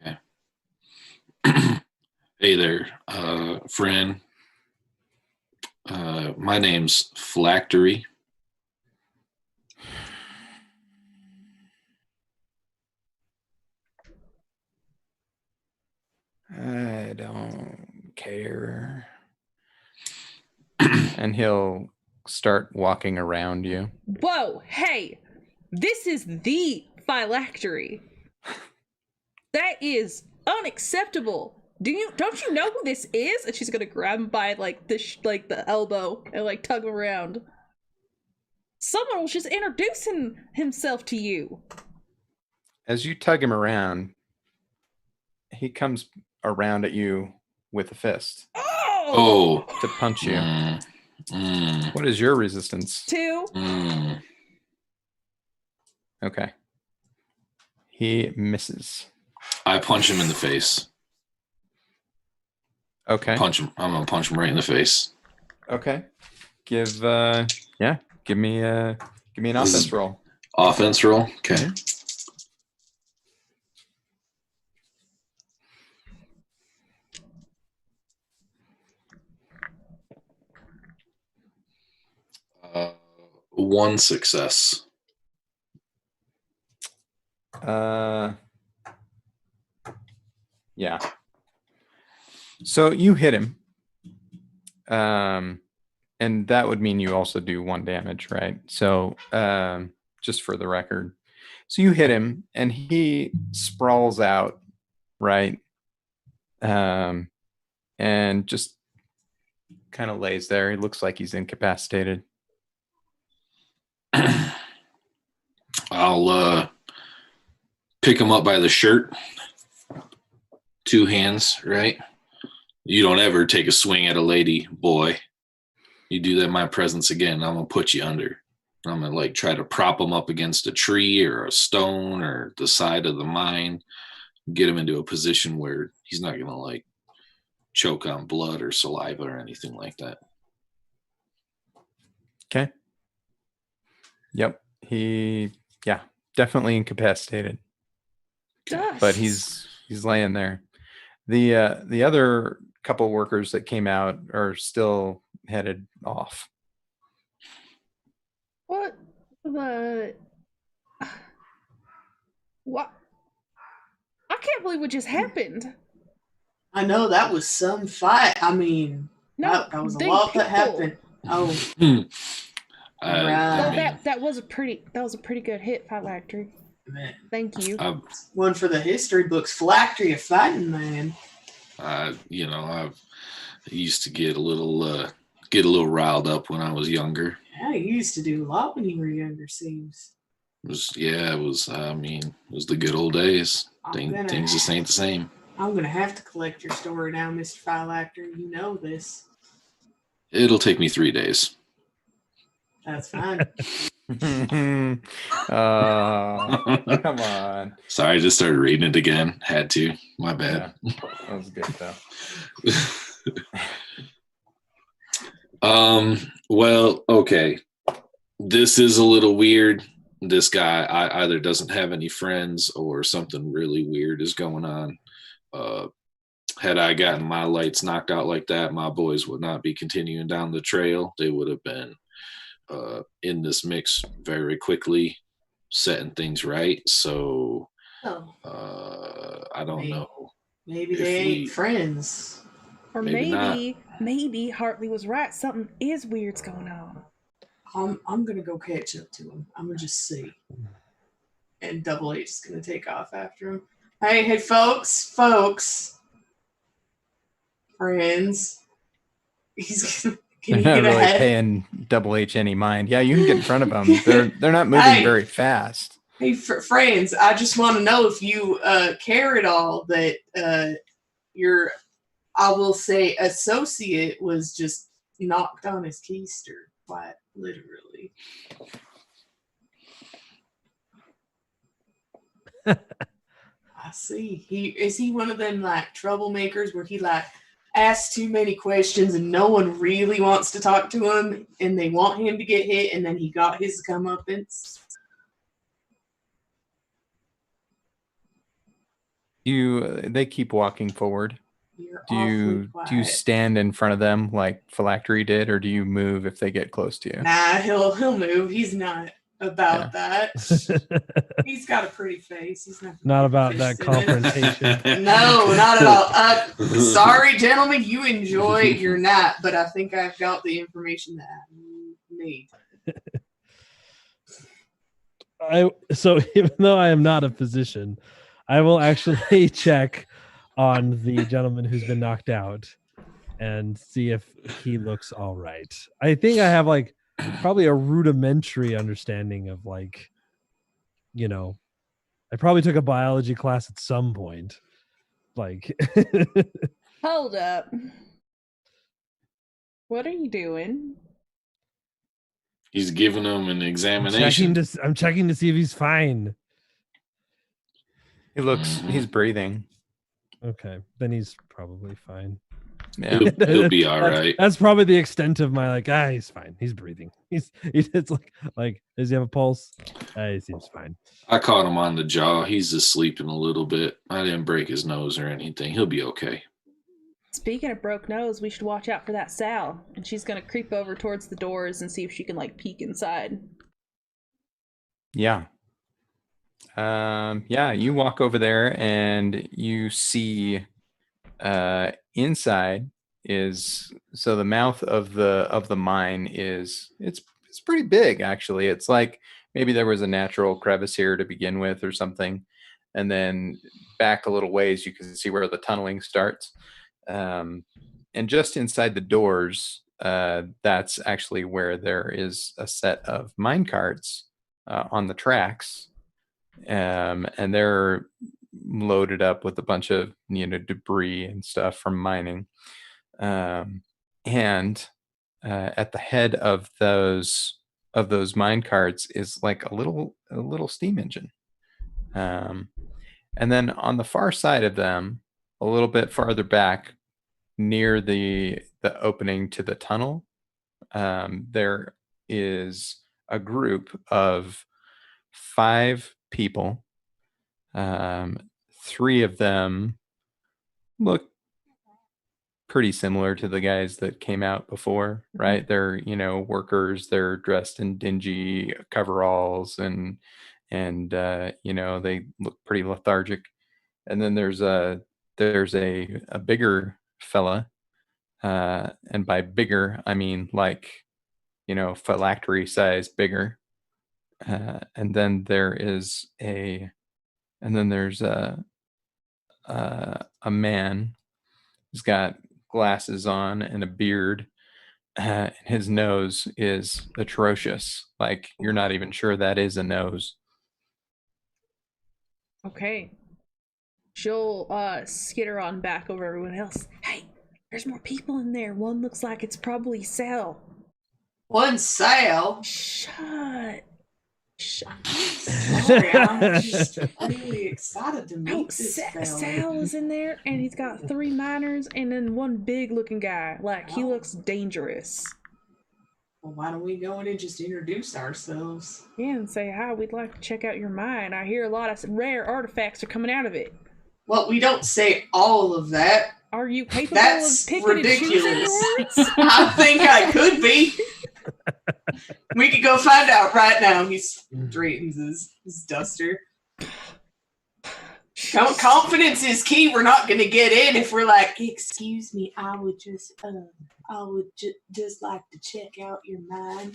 Okay. Hey there, friend. My name's Phylactery.
I don't care. And he'll start walking around you.
Whoa, hey, this is the phylactery. That is unacceptable. Don't you know who this is? And she's gonna grab him by like the elbow and like tug him around. Someone was just introducing himself to you.
As you tug him around, he comes around at you with a fist
Oh.
to punch you.
Mm.
What is your resistance?
2.
Mm.
Okay. He misses.
I punch him in the face.
Okay.
Punch him. I'm gonna punch him right in the face.
Okay. Give me an offense roll.
Offense roll. Okay. One success.
Yeah. So you hit him. And that would mean you also do 1 damage, right? So just for the record. So you hit him and he sprawls out, right? And just kind of lays there. He looks like he's incapacitated.
I'll pick him up by the shirt. 2 hands, right? You don't ever take a swing at a lady, boy. You do that in my presence again, I'm gonna put you under. I'm gonna like try to prop him up against a tree or a stone or the side of the mine, get him into a position where he's not gonna like choke on blood or saliva or anything like that.
Okay. Yep. Definitely incapacitated.
Dust.
But he's laying there. The other couple workers that came out are still headed off.
What the? What? I can't believe what just happened.
I know that was some fight. I mean,
No,
that was a
they
lot that
people.
happened. Oh,
I
Oh,
mean,
that was a pretty good hit, Phylactery.
man.
Thank you.
One for the history books. Phylactery of fighting, man.
I used to get a little riled up when I was younger.
Yeah, you used to do a lot when you were younger, seems.
It was the good old days. Things just ain't the same.
I'm going to have to collect your story now, Mr. Phylactery. You know this.
It'll take me 3 days.
That's fine.
Come on.
Sorry, I just started reading it again. Had to. My bad.
Yeah, that was good though.
Well, okay. This is a little weird. This guy either doesn't have any friends or something really weird is going on. Had I gotten my lights knocked out like that, my boys would not be continuing down the trail. They would have been in this mix very quickly, setting things right. So I don't know.
Maybe they ain't friends.
Or maybe Hartley was right. Something is weird's going on.
I'm gonna go catch up to him. I'm gonna just see. And Double H is gonna take off after him. Hey, folks, friends. He's gonna. Can you
They're
get
not really
ahead?
paying Double H any mind. Yeah, you can get in front of them. They're not moving
Hey.
very fast.
Hey, friends, I just want to know if you care at all that your, I will say, associate was just knocked on his keister, quite literally. I see. Is he one of them like troublemakers where he like asks too many questions and no one really wants to talk to him and they want him to get hit and then he got his comeuppance?
They keep walking forward.
You're
Do you
quiet.
stand in front of them like Phylactery did, or do you move if they get close to you?
Nah, he'll move. He's not about that. He's got a pretty face. He's
Not about that
fist in it.
confrontation.
No, not at all. Sorry, gentlemen, you enjoy your nap, but I think I've got the information that I need.
So even though I am not a physician, I will actually check on the gentleman who's been knocked out and see if he looks all right. I think I have like probably a rudimentary understanding of like, you know, I probably took a biology class at some point. Like,
Hold up. What are you doing?
He's giving him an
I'm
examination.
checking to see if he's fine.
He's breathing.
Okay, then he's probably fine.
Yeah.
He'll be all right.
That's probably the extent of my like. He's fine. He's breathing. It's like. Does he have a pulse? He seems fine.
I caught him on the jaw. He's just sleeping a little bit. I didn't break his nose or anything. He'll be okay.
Speaking of broke nose, we should watch out for that Sal. And she's gonna creep over towards the doors and see if she can like peek inside.
Yeah. Yeah, you walk over there and you see inside is so the mouth of the mine is it's pretty big actually. It's like maybe there was a natural crevice here to begin with or something. And then back a little ways you can see where the tunneling starts. And just inside the doors, that's actually where there is a set of mine carts on the tracks. And they're loaded up with a bunch of debris and stuff from mining. And at the head of those mine carts is like a little steam engine. And then on the far side of them, a little bit farther back, near the opening to the tunnel, there is a group of 5 people. 3 of them look pretty similar to the guys that came out before, right? They're workers. They're dressed in dingy coveralls and they look pretty lethargic. And then there's a bigger fella, and by bigger I mean like phylactery size bigger. And then there's a man who's got glasses on and a beard. His nose is atrocious. Like you're not even sure that is a nose.
Okay. She'll skitter on back over everyone else. Hey, there's more people in there. One looks like it's probably Sal.
One Sal?
Shut.
Sorry, I'm just really excited to meet this fella.
Sal is in there, and he's got 3 miners and then one big-looking guy. Like, he looks dangerous.
Well, why don't we go in and just introduce ourselves?
Yeah, and say, hi, we'd like to check out your mine. I hear a lot of rare artifacts are coming out of it.
Well, we don't say all of that.
Are you capable
That's
of picking
ridiculous.
and choosing words?
I think I could be. We could go find out right now. He straightens his duster. Confidence is key. We're not going to get in if we're like, excuse me, I would just like to check out your mine.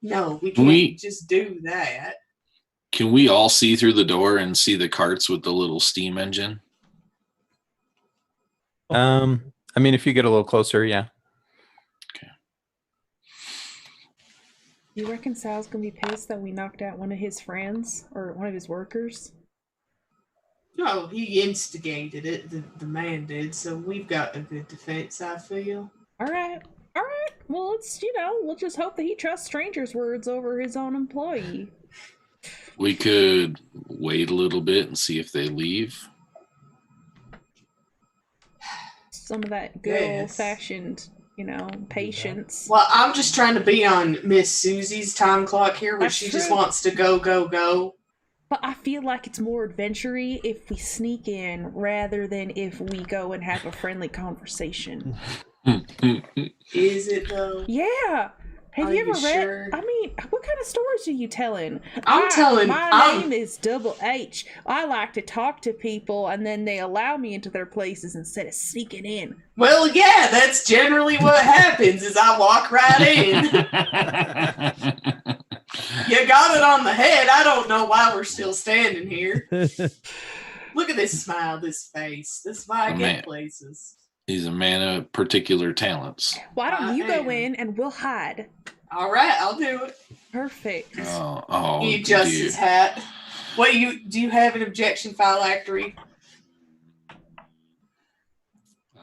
No, we can't just do that.
Can we all see through the door and see the carts with the little steam engine?
I mean, if you get a little closer, yeah.
Okay.
You reckon Sal's gonna be pissed that we knocked out one of his friends or one of his workers?
No, he instigated it. The man did. So we've got a good defense, I feel.
All right. Well, it's we'll just hope that he trusts strangers' words over his own employee.
We could wait a little bit and see if they leave.
Some of that good old-fashioned, patience.
Well, I'm just trying to be on Miss Susie's time clock here, where she just wants to go, go, go.
But I feel like it's more adventure-y if we sneak in rather than if we go and have a friendly conversation.
Is it though?
Yeah. Have you ever read?
Sure?
I mean, what kind of stories are you telling?
My
name is Double H. I like to talk to people, and then they allow me into their places instead of sneaking in.
Well, yeah, that's generally what happens. Is I walk right in. You got it on the head. I don't know why we're still standing here. Look at this smile, this face. This is why I get places.
He's a man of particular talents.
Why don't you go
am.
in and we'll hide?
All right, I'll do it.
Perfect.
Oh,
He adjusts his hat. What do you have an objection, phylactery?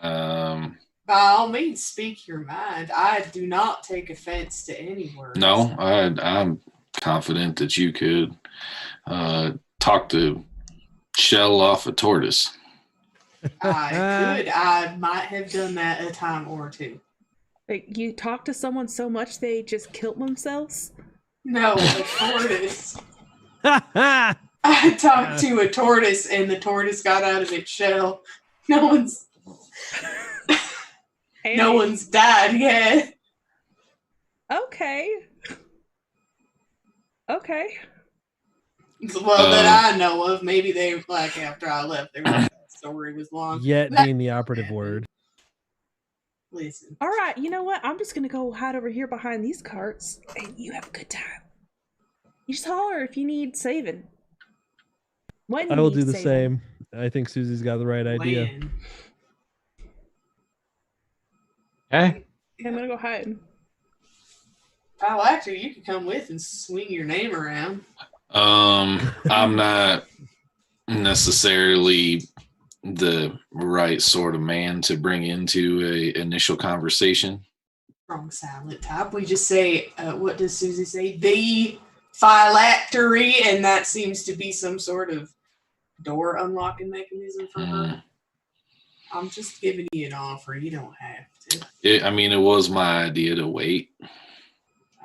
By all means, speak your mind. I do not take offense to any words.
No, I'm confident that you could talk the shell off a tortoise.
I could. I might have done that a time or two.
Like, you talk to someone so much they just killed themselves?
No, a tortoise. I talked to a tortoise and the tortoise got out of its shell. No one's died yet.
Okay.
Well, that I know of. Maybe they like after I left, the story was long.
Yet being the operative word.
Listen.
All right, you know what? I'm just gonna go hide over here behind these carts, and you have a good time. You just holler if you need saving. When
I will do the same. I think Susie's got the right idea.
Okay.
I'm gonna go hide.
Phylactery, you can come with and swing your name around.
I'm not necessarily the right sort of man to bring into a initial conversation.
Wrong silent type. We just say, what does Susie say? The phylactery, and that seems to be some sort of door unlocking mechanism for her. I'm just giving you an offer. You don't have to.
It was my idea to wait.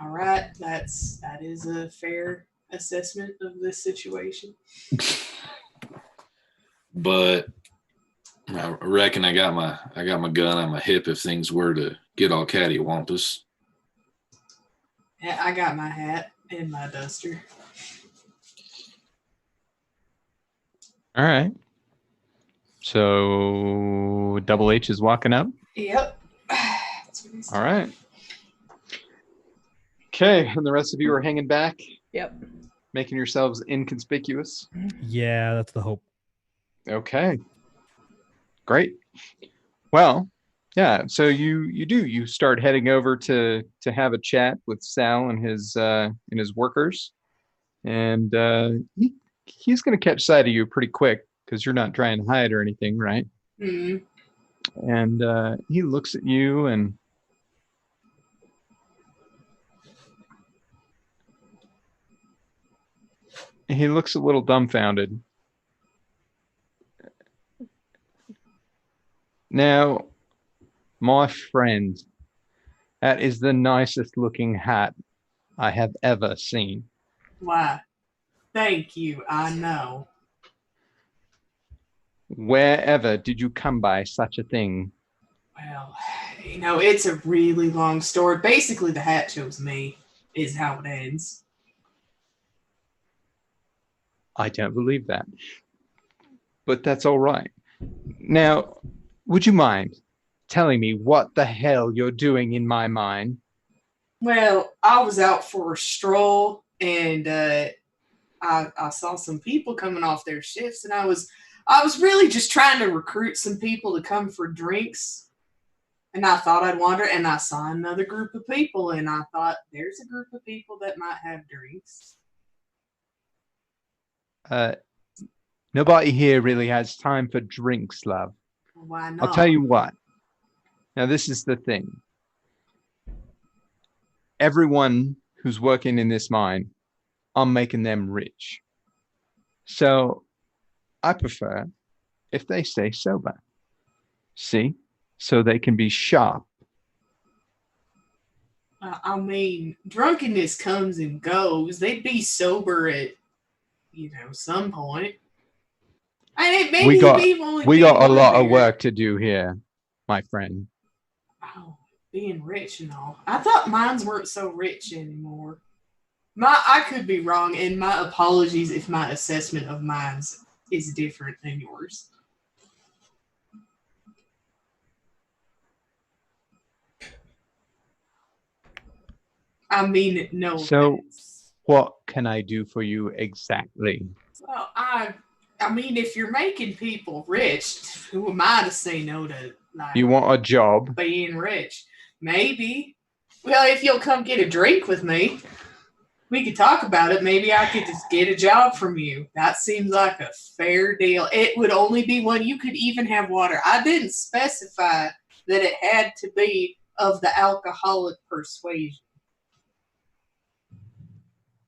All right, that is a fair assessment of this situation.
But I reckon I got my gun on my hip if things were to get all cattywampus.
I got my hat and my duster.
All right. So Double H is walking up.
Yep.
All right. Okay, and the rest of you are hanging back.
Yep.
Making yourselves inconspicuous.
Yeah, that's the hope.
Okay. Great. Well, yeah. So you start heading over to have a chat with Sal and his workers, and he's going to catch sight of you pretty quick because you're not trying to hide or anything, right?
Mm-hmm.
And he looks at you and he looks a little dumbfounded. Now, my friend, that is the nicest looking hat I have ever seen.
Why? Thank you. I know.
Wherever did you come by such a thing?
Well, it's a really long story. Basically, the hat chose me, is how it ends.
I don't believe that. But that's all right. Now, would you mind telling me what the hell you're doing in my mine?
Well, I was out for a stroll, and I saw some people coming off their shifts, and I was really just trying to recruit some people to come for drinks. And I thought I'd wander, and I saw another group of people, and I thought, there's a group of people that might have drinks.
Nobody here really has time for drinks, love.
Why not?
I'll tell you what. Now, this is the thing. Everyone who's working in this mine, I'm making them rich. So I prefer if they stay sober. See? So they can be sharp.
I mean, drunkenness comes and goes. They'd be sober at, some point. And maybe
We got a lot of
beer.
work to do here, my friend.
Oh, being rich and all. I thought mines weren't so rich anymore. I could be wrong, and my apologies if my assessment of mines is different than yours. I mean, no.
So,
offense.
what can I do for you exactly?
Well, I mean, if you're making people rich, who am I to say no to like
You want a job?
being rich? Maybe. Well, if you'll come get a drink with me, we could talk about it. Maybe I could just get a job from you. That seems like a fair deal. It would only be one. You could even have water. I didn't specify that it had to be of the alcoholic persuasion.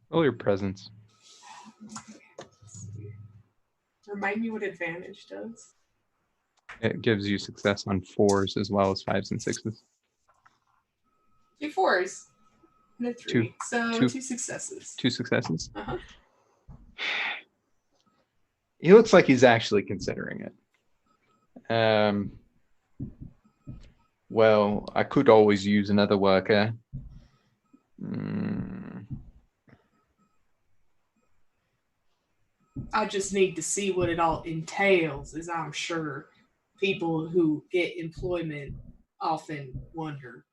Roll your presence.
Remind me what advantage does.
It gives you success on 4s as well as 5s and 6s.
2 4s and a 3.
Two-
So
two-
2 successes.
2 successes.
Uh-huh.
He looks like he's actually considering it. Well, I could always use another worker.
I just need to see what it all entails, as I'm sure people who get employment often wonder.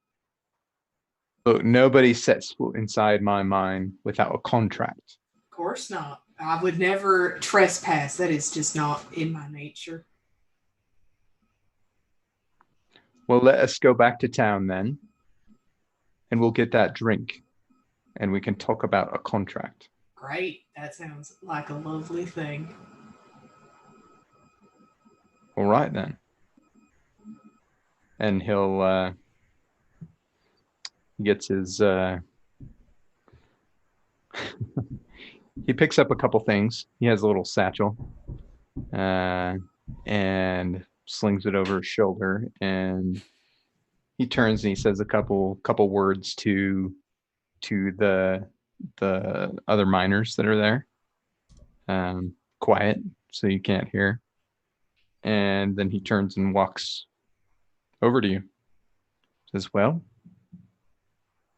Look, nobody sets foot inside my mine without a contract.
Of course not. I would never trespass. That is just not in my nature.
Well, let us go back to town then, and we'll get that drink, and we can talk about a contract.
Great. That sounds like a lovely thing.
All right then. And he'll gets his he picks up a couple things. He has a little satchel and slings it over his shoulder, and he turns and he says a couple words to the other miners that are there. Quiet, so you can't hear. And then he turns and walks over to you. Says, well,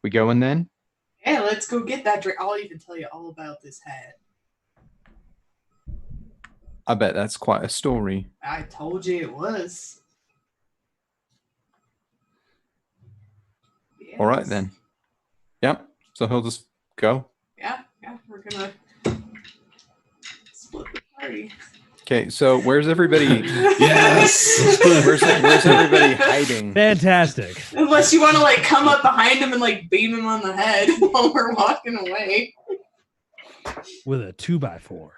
we going then?
Yeah, let's go get that drink. I'll even tell you all about this hat.
I bet that's quite a story.
I told you it was.
All right
Yes.
then. Yep. So he'll just go.
Yeah, we're gonna split the party.
Okay. So where's everybody?
Yes.
where's everybody hiding?
Fantastic.
Unless you want to like come up behind him and like beam him on the head while we're walking away.
With a 2x4.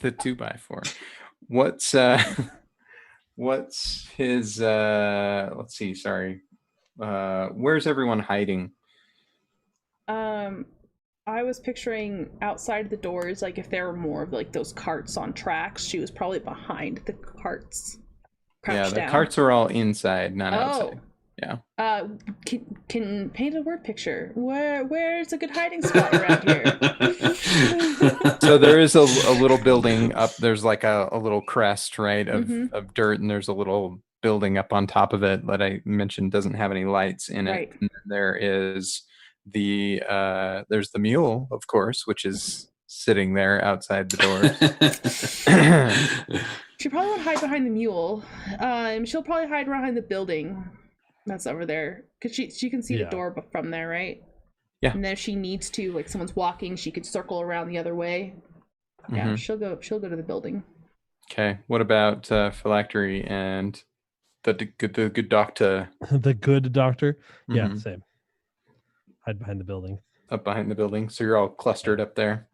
The 2x4. What's his? Let's see. Sorry. Where's everyone hiding?
I was picturing outside the doors, like if there were more of like those carts on tracks, she was probably behind the carts.
Yeah,
crouched
the
down.
carts are all inside, not outside. Yeah.
Can paint a word picture. Where's a good hiding spot around here?
So there is a little building up. There's like a little crest, right, of
Mhm.
of dirt, and there's a little building up on top of it that I mentioned doesn't have any lights in it.
Right.
And then there is there's the mule, of course, which is sitting there outside the door.
She probably won't hide behind the mule. She'll probably hide behind the building that's over there, because she can see
Yeah.
the door from there, right?
Yeah.
And then if she needs to, like someone's walking, she could circle around the other way. Yeah,
Mhm.
she'll go to the building.
Okay. What about Phylactery and the good doctor
The good doctor. Yeah,
Mhm.
same. Hide behind the building.
up behind the building? So you're all clustered up there.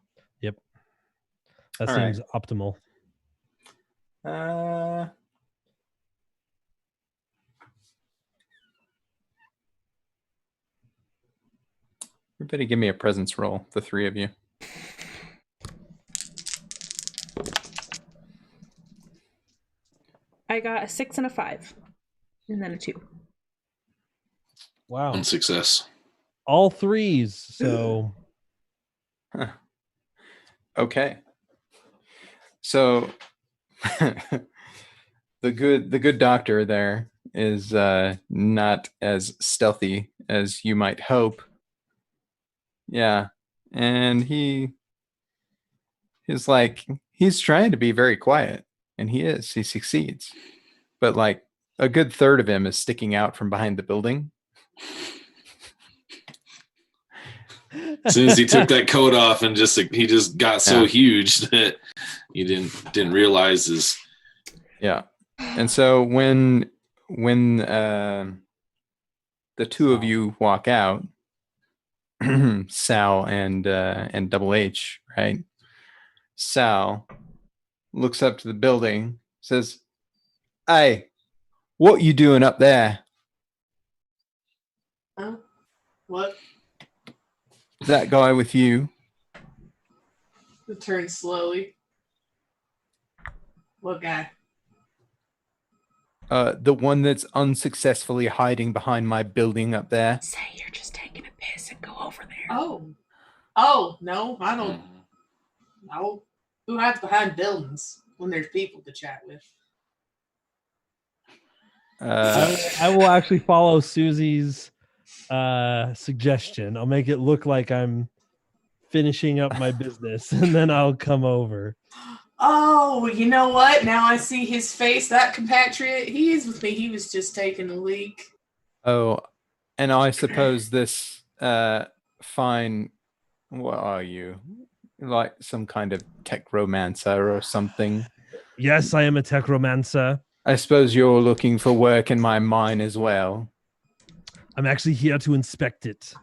That
All right.
seems optimal.
Everybody give me a presence roll, the three of you.
I got a 6 and a 5, and then a 2.
Wow.
One success.
All 3s. So
Okay. So the good doctor there is not as stealthy as you might hope. Yeah. And he's like, he's trying to be very quiet, and he succeeds. But like a good third of him is sticking out from behind the building.
As soon as he took that coat off and he just got so huge that you didn't realize is
Yeah. And so when the two of you walk out, Sal and Double H, right? Sal looks up to the building, says, "Hey, what you doing up there?"
Huh? What?
That guy with you.
Return slowly. What guy?
The one that's unsuccessfully hiding behind my building up there.
Say you're just taking a piss and go over there.
Oh, no, I don't. No. Who hides behind buildings when there's people to chat with?
I will actually follow Susie's suggestion. I'll make it look like I'm finishing up my business, and then I'll come over.
Oh, you know what? Now I see his face. That compatriot, he is with me. He was just taking a leak.
Oh, and I suppose this fine. What are you? Like some kind of techromancer or something?
Yes, I am a techromancer.
I suppose you're looking for work in my mine as well.
I'm actually here to inspect it.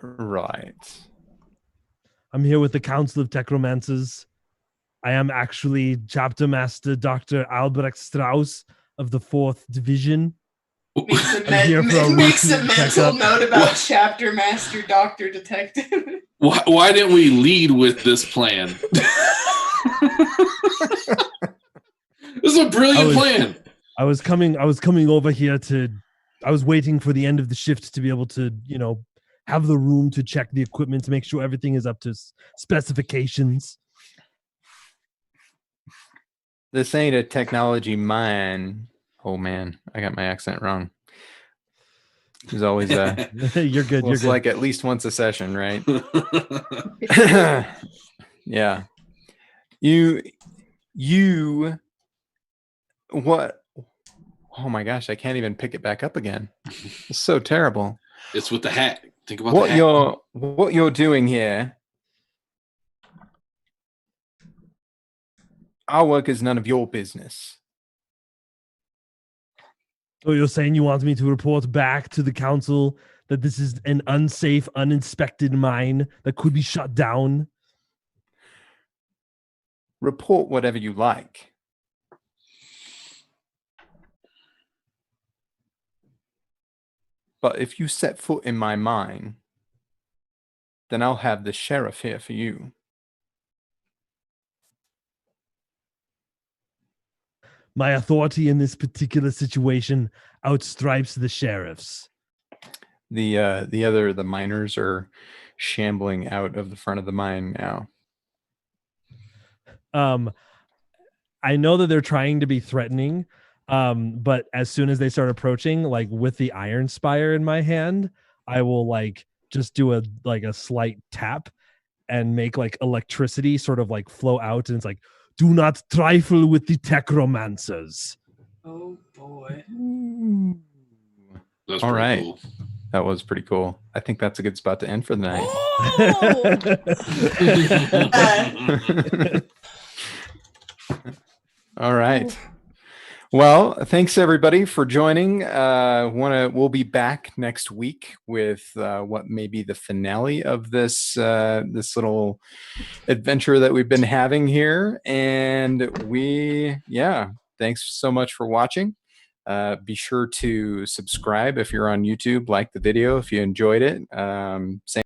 Right.
I'm here with the Council of Techromancers. I am actually Chapter Master Dr. Albrecht Strauss of the 4th Division.
Makes a,
makes a
mental note about Chapter Master Doctor Detective.
Why didn't we lead with this plan? This is a brilliant plan.
I was coming over here I was waiting for the end of the shift to be able to, have the room to check the equipment to make sure everything is up to specifications.
This ain't a technology mine. Oh man, I got my accent wrong. There's always a
you're good.
Well,
you're
it's
good.
like at least once a session, right? Yeah. You what? Oh my gosh, I can't even pick it back up again. It's so terrible.
It's with the hat. Think about the hat.
What you're doing here. Our work is none of your business.
So you're saying you want me to report back to the council that this is an unsafe, uninspected mine that could be shut down?
Report whatever you like. But if you set foot in my mine, then I'll have the sheriff here for you.
My authority in this particular situation outstripes the sheriff's.
The miners are shambling out of the front of the mine now.
I know that they're trying to be threatening, but as soon as they start approaching, like with the iron spire in my hand, I will just do a slight tap and make electricity sort of flow out, and it's like, do not trifle with the techromancers.
Oh boy.
That's
all
pretty
right.
cool.
That was pretty cool. I think that's a good spot to end for the night. All right. Well, thanks everybody for joining. We'll be back next week with what may be the finale of this little adventure that we've been having here. And thanks so much for watching. Be sure to subscribe if you're on YouTube, like the video if you enjoyed it. Same